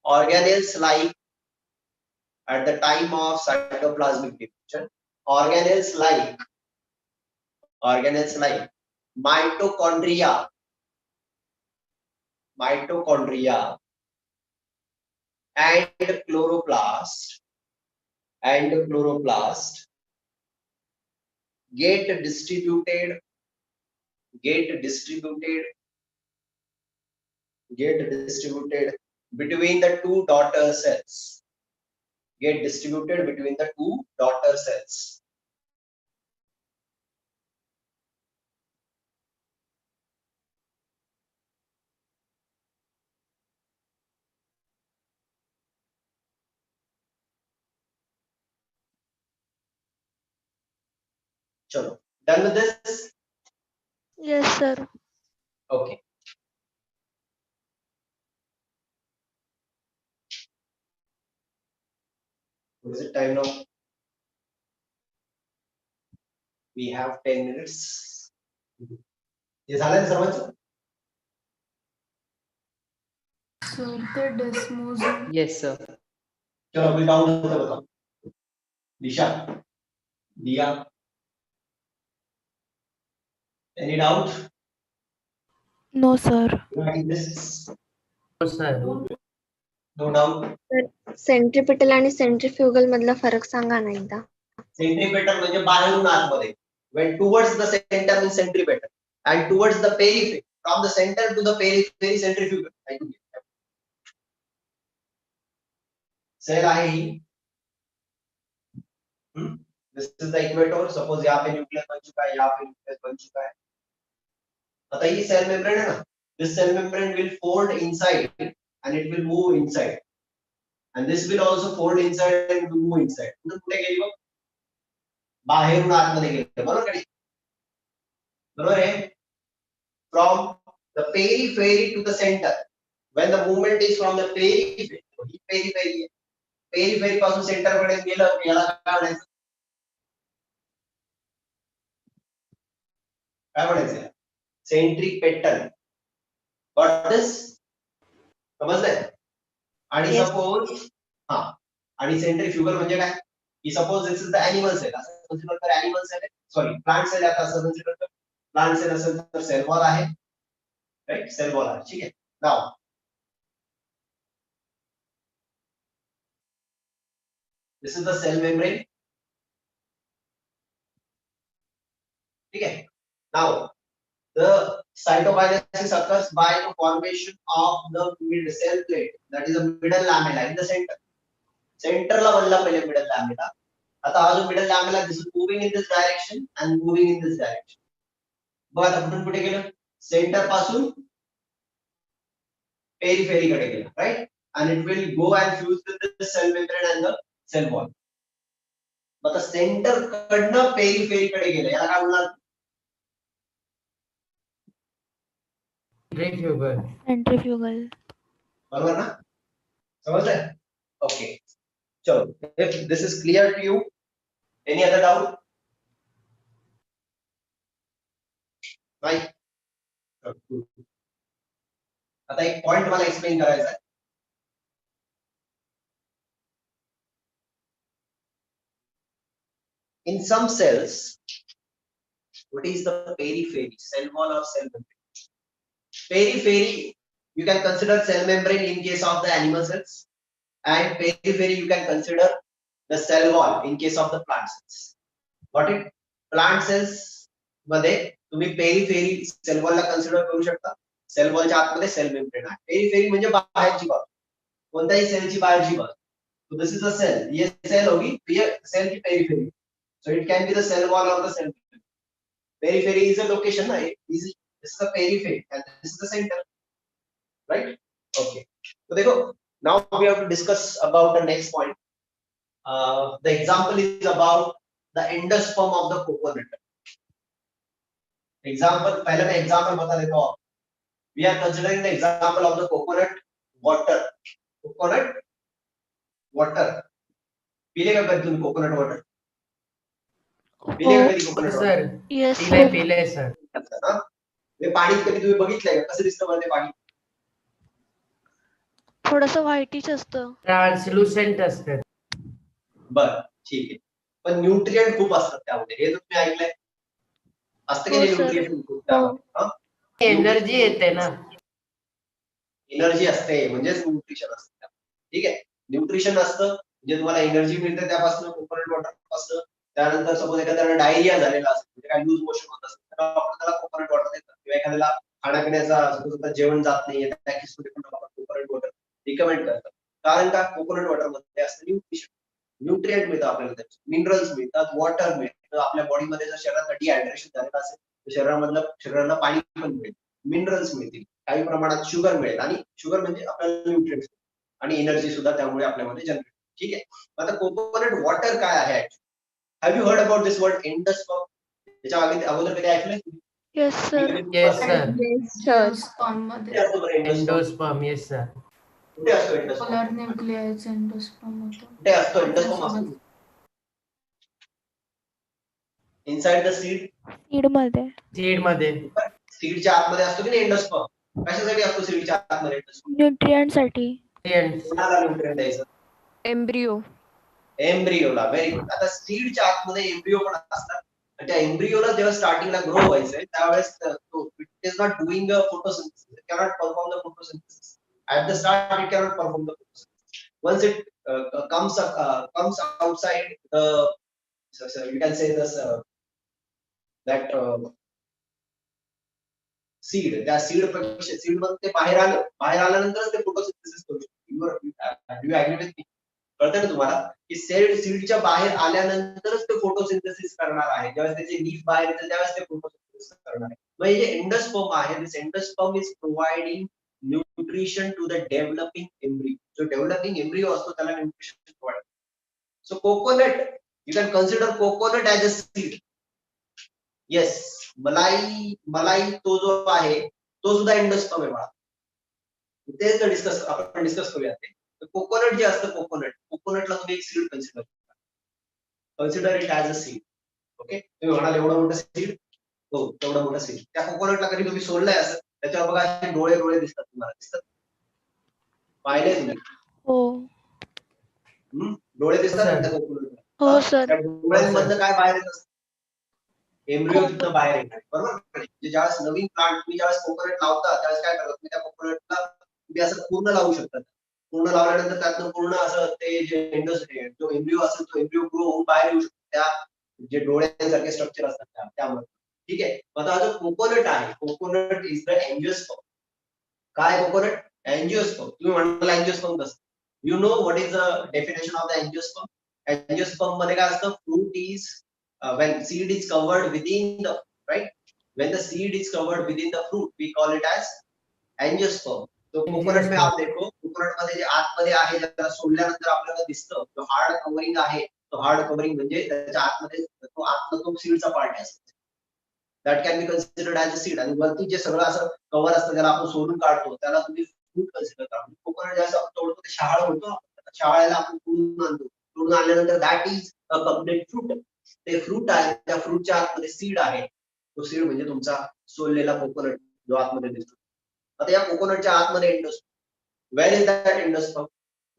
organelles like, at the time of cytoplasmic division, organelles like mitochondria and chloroplast get distributed between the two daughter cells. Get distributed between the two daughter cells. Chalo, done with this? Yes, sir. Okay. What is it time now? We have 10 minutes. ये झालं ना सर्वांचं? Sir, the desmosome. Yes, sir. चलो अभी down होता है बताओ. दिशा, दिया. Any doubt? No, sir. Regarding this? No, sir. No doubt. Centripetal आणि सेंट्रिफ्युगल मधला फरक सांगा ना एकदा. Centripetal म्हणजे बाहेरून आतमध्ये. When towards the center means centripetal and towards the periphery. From the center to the periphery centrifugal. Cell आहे ही. This is the equator. Suppose यहाँ पे न्यूक्लियस बन चुका है, यहाँ पे न्यूक्लियस बन चुका है. आता ये cell membrane है ना. This cell membrane will fold inside and it will move inside. And this will also fold inside and move inside. कुठे गेली बघ? बाहेरून आतमध्ये गेली. बरोबर का नाही? बरोबर आहे? From the periphery to the center. When the movement is from the periphery, he periphery आहे. Periphery पासून center कडे गेलं, याला काय म्हणायचं? काय म्हणायचं? Centripetal. Got this? समजलंय? आणि Yes. सपोज आणि सेंट्रीफ्युगल म्हणजे काय? की suppose this is the animal cell. असं कन्सिडर कर एनिमल सेल आहे. सॉरी प्लांट सेल आता असं कन्सिडर कर. प्लांट सेल असेल तर सेल वॉल आहे. राइट, सेल वॉल आहे. ठीक आहे. Now this is the cell membrane. ठीक आहे. Now the cytokinesis occurs by the formation of the mid cell plate, that is the middle lamella in the center. Center ला बनला पहिले middle lamella. आता हा जो middle lamella this is moving in this direction and moving in this direction. बघ आता कुठून कुठे गेलं? Center पासून periphery कडे गेलं, right? And it will go and fuse with the cell membrane and the cell wall. आता center कडनं periphery कडे गेलं, याला काय म्हणणार? Centrifugal. Centrifugal. बरोबर ना? समझलंय? Okay. चलो, if this is clear to you, any other doubt? Right? आता एक पॉइंट मला एक्सप्लेन करायचा आहे. In some cells, what is the periphery? Cell wall or cell membrane? Periphery, you can consider cell membrane in case of the animal cells, and periphery you can consider the cell wall in case of the plant cells. Got it? Plant cells मध्ये तुम्ही periphery cell wall ला consider करू शकता. Cell wall च्या आतमध्ये cell membrane आहे. Periphery म्हणजे बाहेरची बाजू. कोणत्याही सेलची बाहेरची बाजू. So this is a cell. ये cell होगी, तो ये cell की periphery. So it can be the cell wall or the cell. Periphery is a location, ना? This is the periphery and this is the center, right? Okay. So देखो, now we have to discuss about the next point. The example is about the endosperm of the coconut. Example, पहले मैं example बता देता हूँ. We are considering the example of the coconut water. Coconut water. पीलेगा कभी तुम coconut water? पीलेगा कधी coconut water? Sir Yes, पिले sir. पिले सर हा? हे पाणी कधी तुम्ही बघितलंय का? कसं दिसतं बरं ते पाणी? थोडंसं व्हाईटिश असतं. ट्रान्सलुसेंट असतात. बरं, ठीक आहे. पण न्यूट्रिएंट खूप असतात त्यामध्ये. हे तर तुम्ही ऐकलंय? असतं की हो, नाही sir. न्यूट्रिएंट खूप त्यामध्ये? हा? एनर्जी येते ना. एनर्जी असते म्हणजेच न्यूट्रिशन असतं. ठीक आहे. न्यूट्रिशन असतं म्हणजे तुम्हाला एनर्जी मिळते त्यापासून, कोकोनट वॉटर पासून. त्यानंतर सपोज एखाद्याला डायरिया झालेला असेल म्हणजे काय लूज मोशन होत असेल तर आपण त्याला कोकोनट वॉटर देतात. किंवा एखाद्याला खाण्यापिण्याचा सपोज आता जेवण जात नाहीये त्या केसमध्ये पण आपण कोकोनट वॉटर रिकमेंड करतात. कारण का? कोकोनट वॉटर मध्ये असतं न्यूट्रिशन. न्यूट्रिएंट मिळतं आपल्याला, त्याचे मिनरल्स मिळतात, वॉटर मिळतं. आपल्या बॉडीमध्ये जर शरीरात डिहायड्रेशन झालेलं असेल तर शरीराला पाणी पण मिळेल, मिनरल्स मिळतील, काही प्रमाणात शुगर मिळेल आणि शुगर म्हणजे आपल्याला न्यूट्रिएंट्स आणि एनर्जी सुद्धा त्यामुळे आपल्यामध्ये जनरेट. ठीक आहे. आता कोकोनट वॉटर काय आहे? Have you heard about this word endosperm? त्याच्या अगोदर कधी ऐकलंय? Yes, sir. Yes sir. Endosperm मध्ये कुठे असतो बरं एंडोस्पर्म? एंडोस्पर्म. Yes sir. कुठे असतो एंडोस्पर्म? पोलर न्यूक्लियस एंडोस्पर्म होतो. कुठे असतो एंडोस्पर्म? असतो इनसाइड द सीड. सीड मध्ये. सीड मध्ये. सीडच्या आतमध्ये असतो की नाही एंडोस्पर्म? कशासाठी असतो सीडच्या आतमध्ये एंडोस्पर्म? न्यूट्रिएंट साठी. कोणाला न्यूट्रिएंट द्यायचं? एम्ब्रियो. एम्ब्रियोला. Very good. आता सीडच्या आतमध्ये एम्ब्रियो पण असतात. त्या एम्ब्रियोला जेव्हा स्टार्टिंगला ग्रो व्हायचंय त्यावेळेस तो it is not doing a photosynthesis. It cannot perform the photosynthesis. At the start, it cannot perform the photosynthesis. Once it comes outside the, so you can say this that seed. त्या seed मध्ये ते बाहेर आल्यानंतर ते photosynthesis करू शकतो. Do you agree with me? कळतं ना तुम्हाला की सीडच्या बाहेर आल्यानंतरच ते फोटोसिंथेसिस करणार आहे. जेव्हा त्याचे लीफ बाहेर येतील त्यावेळेस ते फोटोसिंथेसिस करणार आहे. मग हे एंडोस्पर्म आहे, this endosperm is providing nutrition to the developing embryo. So developing embryo असतो त्याला nutrition provide. So coconut, you can consider coconut as a seed. Yes, मलाई तो जो आहे तो सुद्धा एंडोस्पर्म आहे बाळा. तेच आपण डिस्कस करूया. कोकोनट जे असतं कोकोनटला तुम्ही एक seed consider it as a seed. Okay. तुम्ही म्हणाल एवढं मोठं सीड? हो, तेवढं मोठं सीड. त्या कोकोनटला कधी तुम्ही सोडलंय असं? त्याच्यावर बघा असे डोळे दिसतात तुम्हाला. दिसतात? पाहिले तुम्ही? हो. डोळे दिसतात ना त्या कोकोनटला? हो सर. त्या डोळ्यांमधनं काय बाहेर येत असतं? एम्ब्रियो तिथं बाहेर येणार. बरोबर. म्हणजे ज्यावेळेस नवीन प्लांट तुम्ही ज्यावेळेस कोकोनट लावता त्यावेळेस काय करतात तुम्ही त्या कोकोनटला तुम्ही असं पूर्ण लावू शकता. पूर्ण लावल्यानंतर त्यातनं पूर्ण असं ते जे जो एम्ब्रियो असेल तो एम्ब्रियो ग्रो होऊन बाहेर येऊ शकतो. त्या जे डोळ्यांसारखे स्ट्रक्चर असतात त्यामध्ये. ठीक आहे. आता हा जो कोकोनट आहे, कोकोनट इज द एंजिओस्पर्म. काय कोकोनट? एंजिओस्पर्म. तुम्ही म्हणाल एंजिओस्पर्म कसं? You know what is the definition of the angiosperm? Angiosperm मध्ये काय असतं? Fruit is when seed is covered within the, right, when the seed is covered within the fruit we call it as angiosperm. तो coconut में आप देखो, coconut मध्ये जे आतमध्ये आहे त्याला सोडल्यानंतर आपल्याला दिसतं जो हार्ड कव्हरिंग आहे, तो हार्ड कव्हरिंग म्हणजे त्याच्या आतमध्ये तो सीडचा पार्ट असतो. That can be considered as a seed. आणि वरती जे सगळं असं कव्हर असतं त्याला आपण सोडून काढतो त्याला तुम्ही फ्रूट कन्सिडर करा. कोकोनट ज्यावेळेस आपण तोडतो ते शहाळ होतो, शहाळ्याला आपण तोडून आणतो. तोडून आणल्यानंतर that is a complete fruit. ते फ्रूट आहे, त्या फ्रूटच्या आतमध्ये सीड आहे. तो सीड म्हणजे तुमचा सोललेला कोकोनट जो आतमध्ये दिसतो. आता या कोकोनटच्या आतमध्ये endosperm. Where is that endosperm?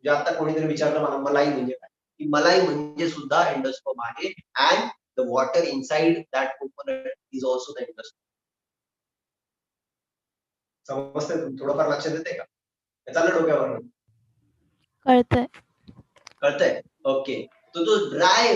जे आता कोणीतरी विचारलं मला मलाई म्हणजे काय, की मलाई म्हणजे सुद्धा एंडोस्पर्म आहे. And the water inside that coconut is also the endosperm. समजतंय? थोडंफार लक्षात येते का? चाललं डोक्यावर? कळतंय? ओके. तो जो ड्राय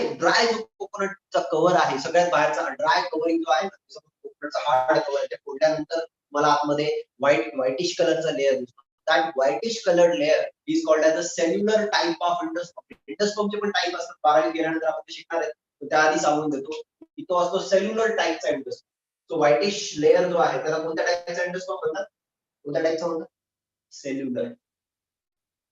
जो कोकोनटचा कव्हर आहे सगळ्यात बाहेरचा ड्राय कव्हरिंग जो आहे कोकोनटचा हार्ड कव्हर आहे, ते फोडल्यानंतर मला आतमध्ये व्हाईटिश कलरचा लेअर दिसतो. that whitish colored layer is called as the cellular type of endosperm. Endosperm चे पण टाइप असतात, 12वी गेल्यानंतर आपण ते शिकणार आहे, तर त्याआधी सांगून देतो की तो असतो सेल्युलर टाइपचा एंडोस्पर्म. सो व्हाइटिश लेयर जो आहे त्याला कोणत्या टाइपचा एंडोस्पर्म म्हणतात? कोणत्या टाइपचा म्हणतात? सेल्युलर.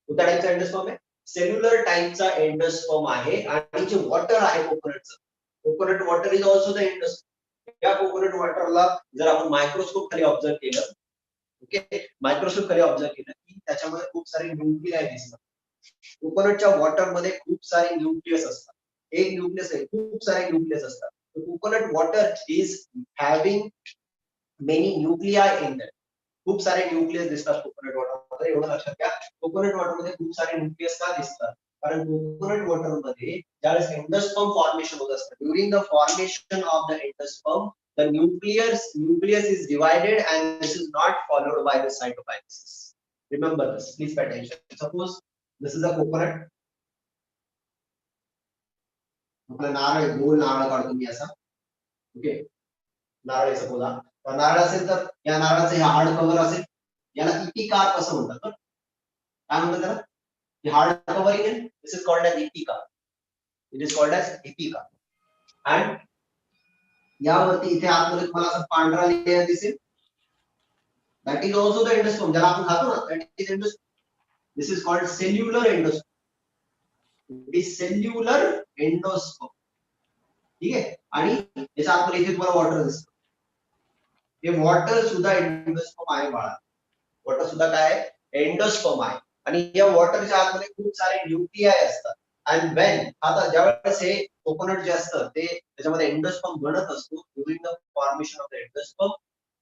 कोणत्या टाइपचा एंडोस्पर्म आहे? सेल्युलर टाइपचा एंडोस्पर्म आहे. आणि जे वॉटर आहे कोकोनटचं, coconut water is also the endosperm. या कोकोनट वॉटरला जर आपण मायक्रोस्कोप खाली ऑब्झर्व केलं, ओके, मायक्रोस्कोप खाली ऑब्झर्व केलं की त्याच्यामध्ये खूप सारे न्यूक्लियाय दिसतात. कोकोनटच्या वॉटर मध्ये खूप सारे न्यूक्लियस असतात. एक न्यूक्लियस आहे, खूप सारे न्यूक्लियस असतात. Coconut water is having many nuclei in that. खूप सारे न्यूक्लियस दिसतात कोकोनट वॉटर मध्ये. एवढं लक्षात घ्या, कोकोनट वॉटर मध्ये खूप सारे न्यूक्लियस का दिसतात? कारण कोकोनट वॉटर मध्ये ज्यावेळेस एंडोस्पर्म फॉर्मेशन होत असतं, during the formation of the endosperm the nucleus is divided and this is not followed by the cytokinesis. Remember this, please pay attention. Suppose this is a coconut. आपला नारळ, गोल नारळ काढतो मी असा, okay, नारळ आहे suppose. हा नारळ असेल तर या नारळाचं हे हार्ड कव्हर असेल, याला इपिकार असं म्हणतात. काय म्हणतात त्याला? हे हार्ड कव्हरिंग आहे, this is called as epicarp. It is called as epicarp. and यावरती इथे आतमध्ये तुम्हाला असं पांढरा लेयर दिसेल, that is also the endosperm, ज्याला आपण खातो ना, that is endosperm. This is called cellular endosperm. It is cellular endosperm. ठीक आहे. आणि याच्या आतमध्ये इथे तुम्हाला वॉटर दिसतं. हे वॉटर सुद्धा एंडोस्पर्म आहे बाळा. वॉटर सुद्धा काय आहे? एंडोस्पर्म आहे. आणि या वॉटरच्या आतमध्ये खूप सारे न्यूक्लियाय असतात. and when आता ज्यावेळेस हे कोकोनट जे असतं ते त्याच्यामध्ये एंडोस्पर्म बनत असतो, during the formation of the endosperm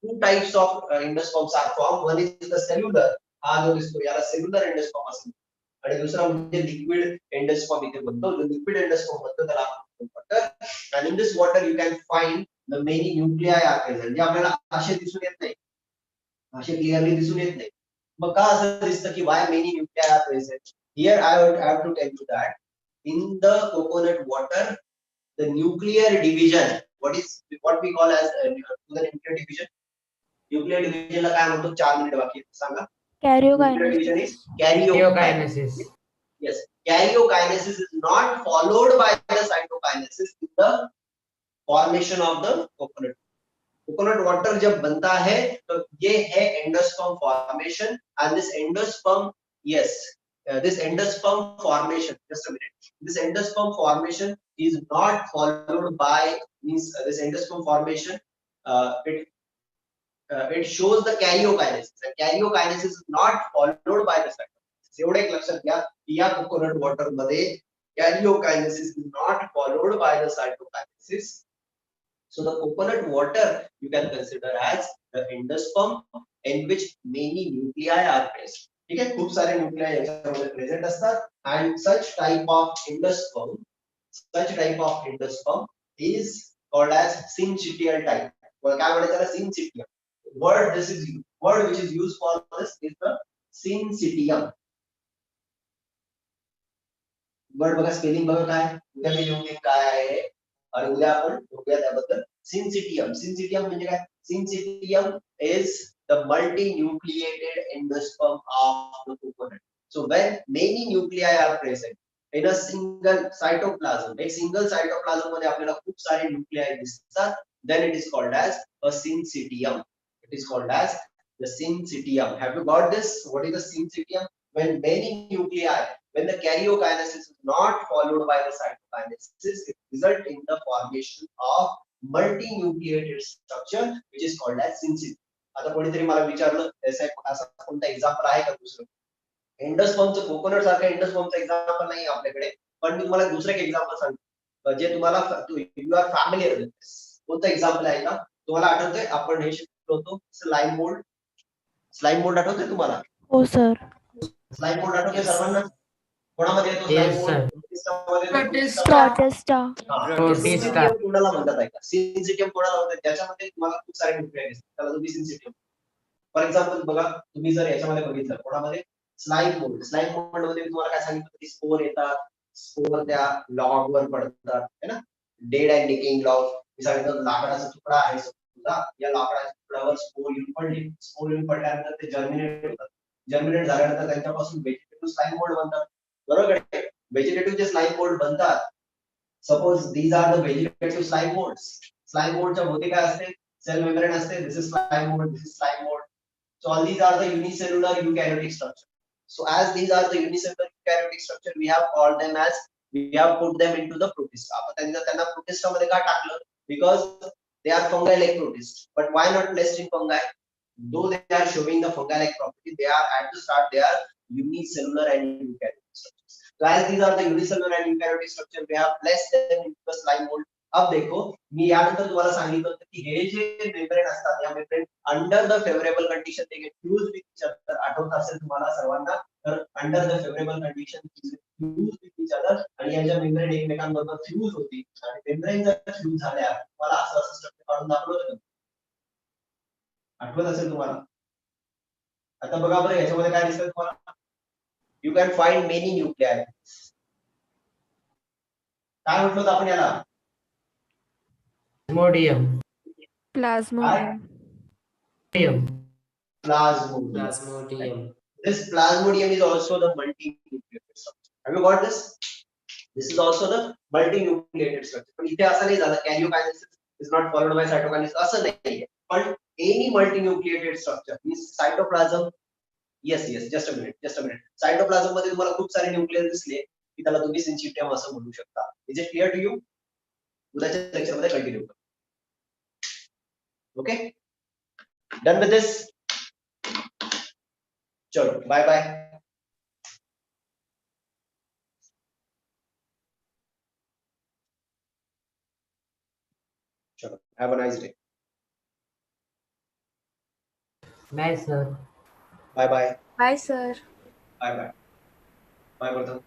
two types of endosperms are form. One is the cellular, हा जो दिसतो याला सेल्युलर एंडोस्पर्म असतो, आणि दुसरा म्हणजे लिक्विड एंडोस्पर्म इथे बनतो. जो लिक्विड एंडोस्पर्म बनतो त्याला आपण water. and in this water you can find the many nuclei are present. जे आपल्याला असे दिसून येत नाही, असे क्लिअरली दिसून येत नाही. मग का असं दिसतं की why many nuclei are present? Here I have to tell you that in the coconut water the nuclear division, what we call as the nuclear division. nuclear division ला काय म्हणतो? 4 मिनिट बाकी सांगा. Nuclear division is Karyokinesis. Yes, karyokinesis is not followed by the cytokinesis in the formation of the coconut. coconut water जब बनता है तो ये है endosperm formation, and this endosperm, yes, this endosperm formation, just a minute, this endosperm formation is not followed by, means this endosperm formation it shows the karyokinesis, and karyokinesis is not followed by the cytokinesis. एवढे एक लक्षात घ्या की या coconut water मध्ये karyokinesis is not followed by the cytokinesis. So the coconut water you can consider as the endosperm in which many nuclei are present. ठीक आहे, खूप सारे न्यूक्लियाय याच्यामध्ये प्रेझेंट असतात. and such type of endosperm is called as syncytial type. काय म्हणायचं त्याला? syncytium. word which is used for this is the syncytium. Word बघा, स्पेलिंग बघा काय, उद्या मी लिहून देईन काय आहे, आणि उद्या आपण बघूया त्याबद्दल. syncytium म्हणजे काय? syncytium is the multinucleated endosperm of the coconut. So when many nuclei are present in a single cytoplasm, एक single cytoplasm मध्ये आपल्याला खूप सारे न्यूक्लियाय दिसतात, then it is called as a syncytium. It is called as the syncytium. Have you got this? What is the syncytium? When many nuclei, when the karyokinesis is not followed by the cytokinesis, it results in the formation of multinucleated structure which is called as syncytium. आता कोणीतरी मला विचारलं असा कोणता example आहे का दुसरं? एंडोस्पर्मचं, coconut सारखं एंडोस्पर्मचं एक्झाम्पल नाही आपल्याकडे, पण मी तुम्हाला दुसरं एक एक्झाम्पल सांगतो जे तुम्हाला यू आर फॅमिलियर विथ. कोणतं एक्झाम्पल आहे का तुम्हाला आठवतंय? आपण हे शिकलो होतो स्लाइम मोल्ड. स्लाइम मोल्ड आठवतंय तुम्हाला? हो सर. स्लाइम मोल्ड आठवतंय सर्वांना? कोणामध्ये येतो स्लाइम मोल्ड? प्रोटिस्टा. सिन्सिटियम कोणाला म्हणतात ऐका? सिन्सिटियम कोणाला म्हणतात? त्याच्यामध्ये तुम्हाला खूप सारे न्यूक्लियाय दिसतात, त्याला तुम्ही सिन्सिटियम. फॉर एक्झाम्पल बघा, तुम्ही जर याच्यामध्ये बघितलं कोणामध्ये? स्लाइम मोल्ड मध्ये तुम्हाला काय सांगितलं की स्पोर येतात, स्पोर त्या लॉग वर पडतात, है ना, डेड अँड डिकेइंग लॉग. मी सांगितलं लाकडाचा तुकडा आहे सुद्धा, या लाकडाच्या तुकड्यावर स्पोर येऊन पडले, स्पोर येऊन पडल्यानंतर ते जर्मिनेट होतात. जर्मिनेट झाल्यानंतर त्यांच्यापासून व्हेजिटेटिव्ह स्लाइम मोल्ड बनतात. बरोबर आहे? व्हेजिटेटिव्ह जे स्लाइम मोल्ड बनतात, suppose these are the vegetative slime moulds. Slime मोल्डच्या भोवती काय असते? सेल मेम्ब्रेन असते. This is slime mould, this is slime mould. So all these are the unicellular eukaryotic structure. So as these are the unicellular eukaryotic structure, we have called them as, we have put them into the protista. आपण त्यांना protista मध्ये का टाकलं? Because they are fungi-like protist. But why not placed in fungi? Though they are showing the fungi-like property, they are at the start they are unicellular and eukaryotic structures. So as these are the unicellular and eukaryotic structure, we have placed them into the slime mold. अब देखो, मी यानंतर तुम्हाला सांगितलं होतं की हे जे membrane असतात, या membrane under the favourable condition ते get fuse with each other. आठवत असेल तुम्हाला सर्वांना, तर under the favourable condition fuse with each other, आणि यांच्या मेम्ब्रेन एकमेकांबरोबर फ्यूज होती, आणि मेम्ब्रेन जर फ्यूज झाल्या, तुम्हाला असं स्ट्रक्चर काढून दाखवलं होतं. आठवत असेल तुम्हाला. आता बघा बरं याच्यामध्ये काय दिसतं तुम्हाला. You can find many nuclei. काय म्हटलं होतं आपण याला? Plasmodium. Plasmodium. Plasmodium. Plasmodium. This plasmodium is also the multinucleated structure. Have you got this? This is also the multinucleated structure. पण इथे असं नाही झालं karyokinesis is not followed by cytokinesis असं नाहीये. पण any multinucleated structure means cytoplasm. Yes, just a minute. Cytoplasm मध्ये तुम्हाला खूप सारे न्यूक्लियस दिसले की त्याला तुम्ही syncytium असं म्हणू शकता. Is it clear to you? उद्याच्या लेक्चर मध्ये कंटिन्यू करू. Okay? Done with this? चलो बाय बाय. चलो have a nice day. Bye, sir. Bye bye. Bye sir. Bye bye. Bye Vardhan.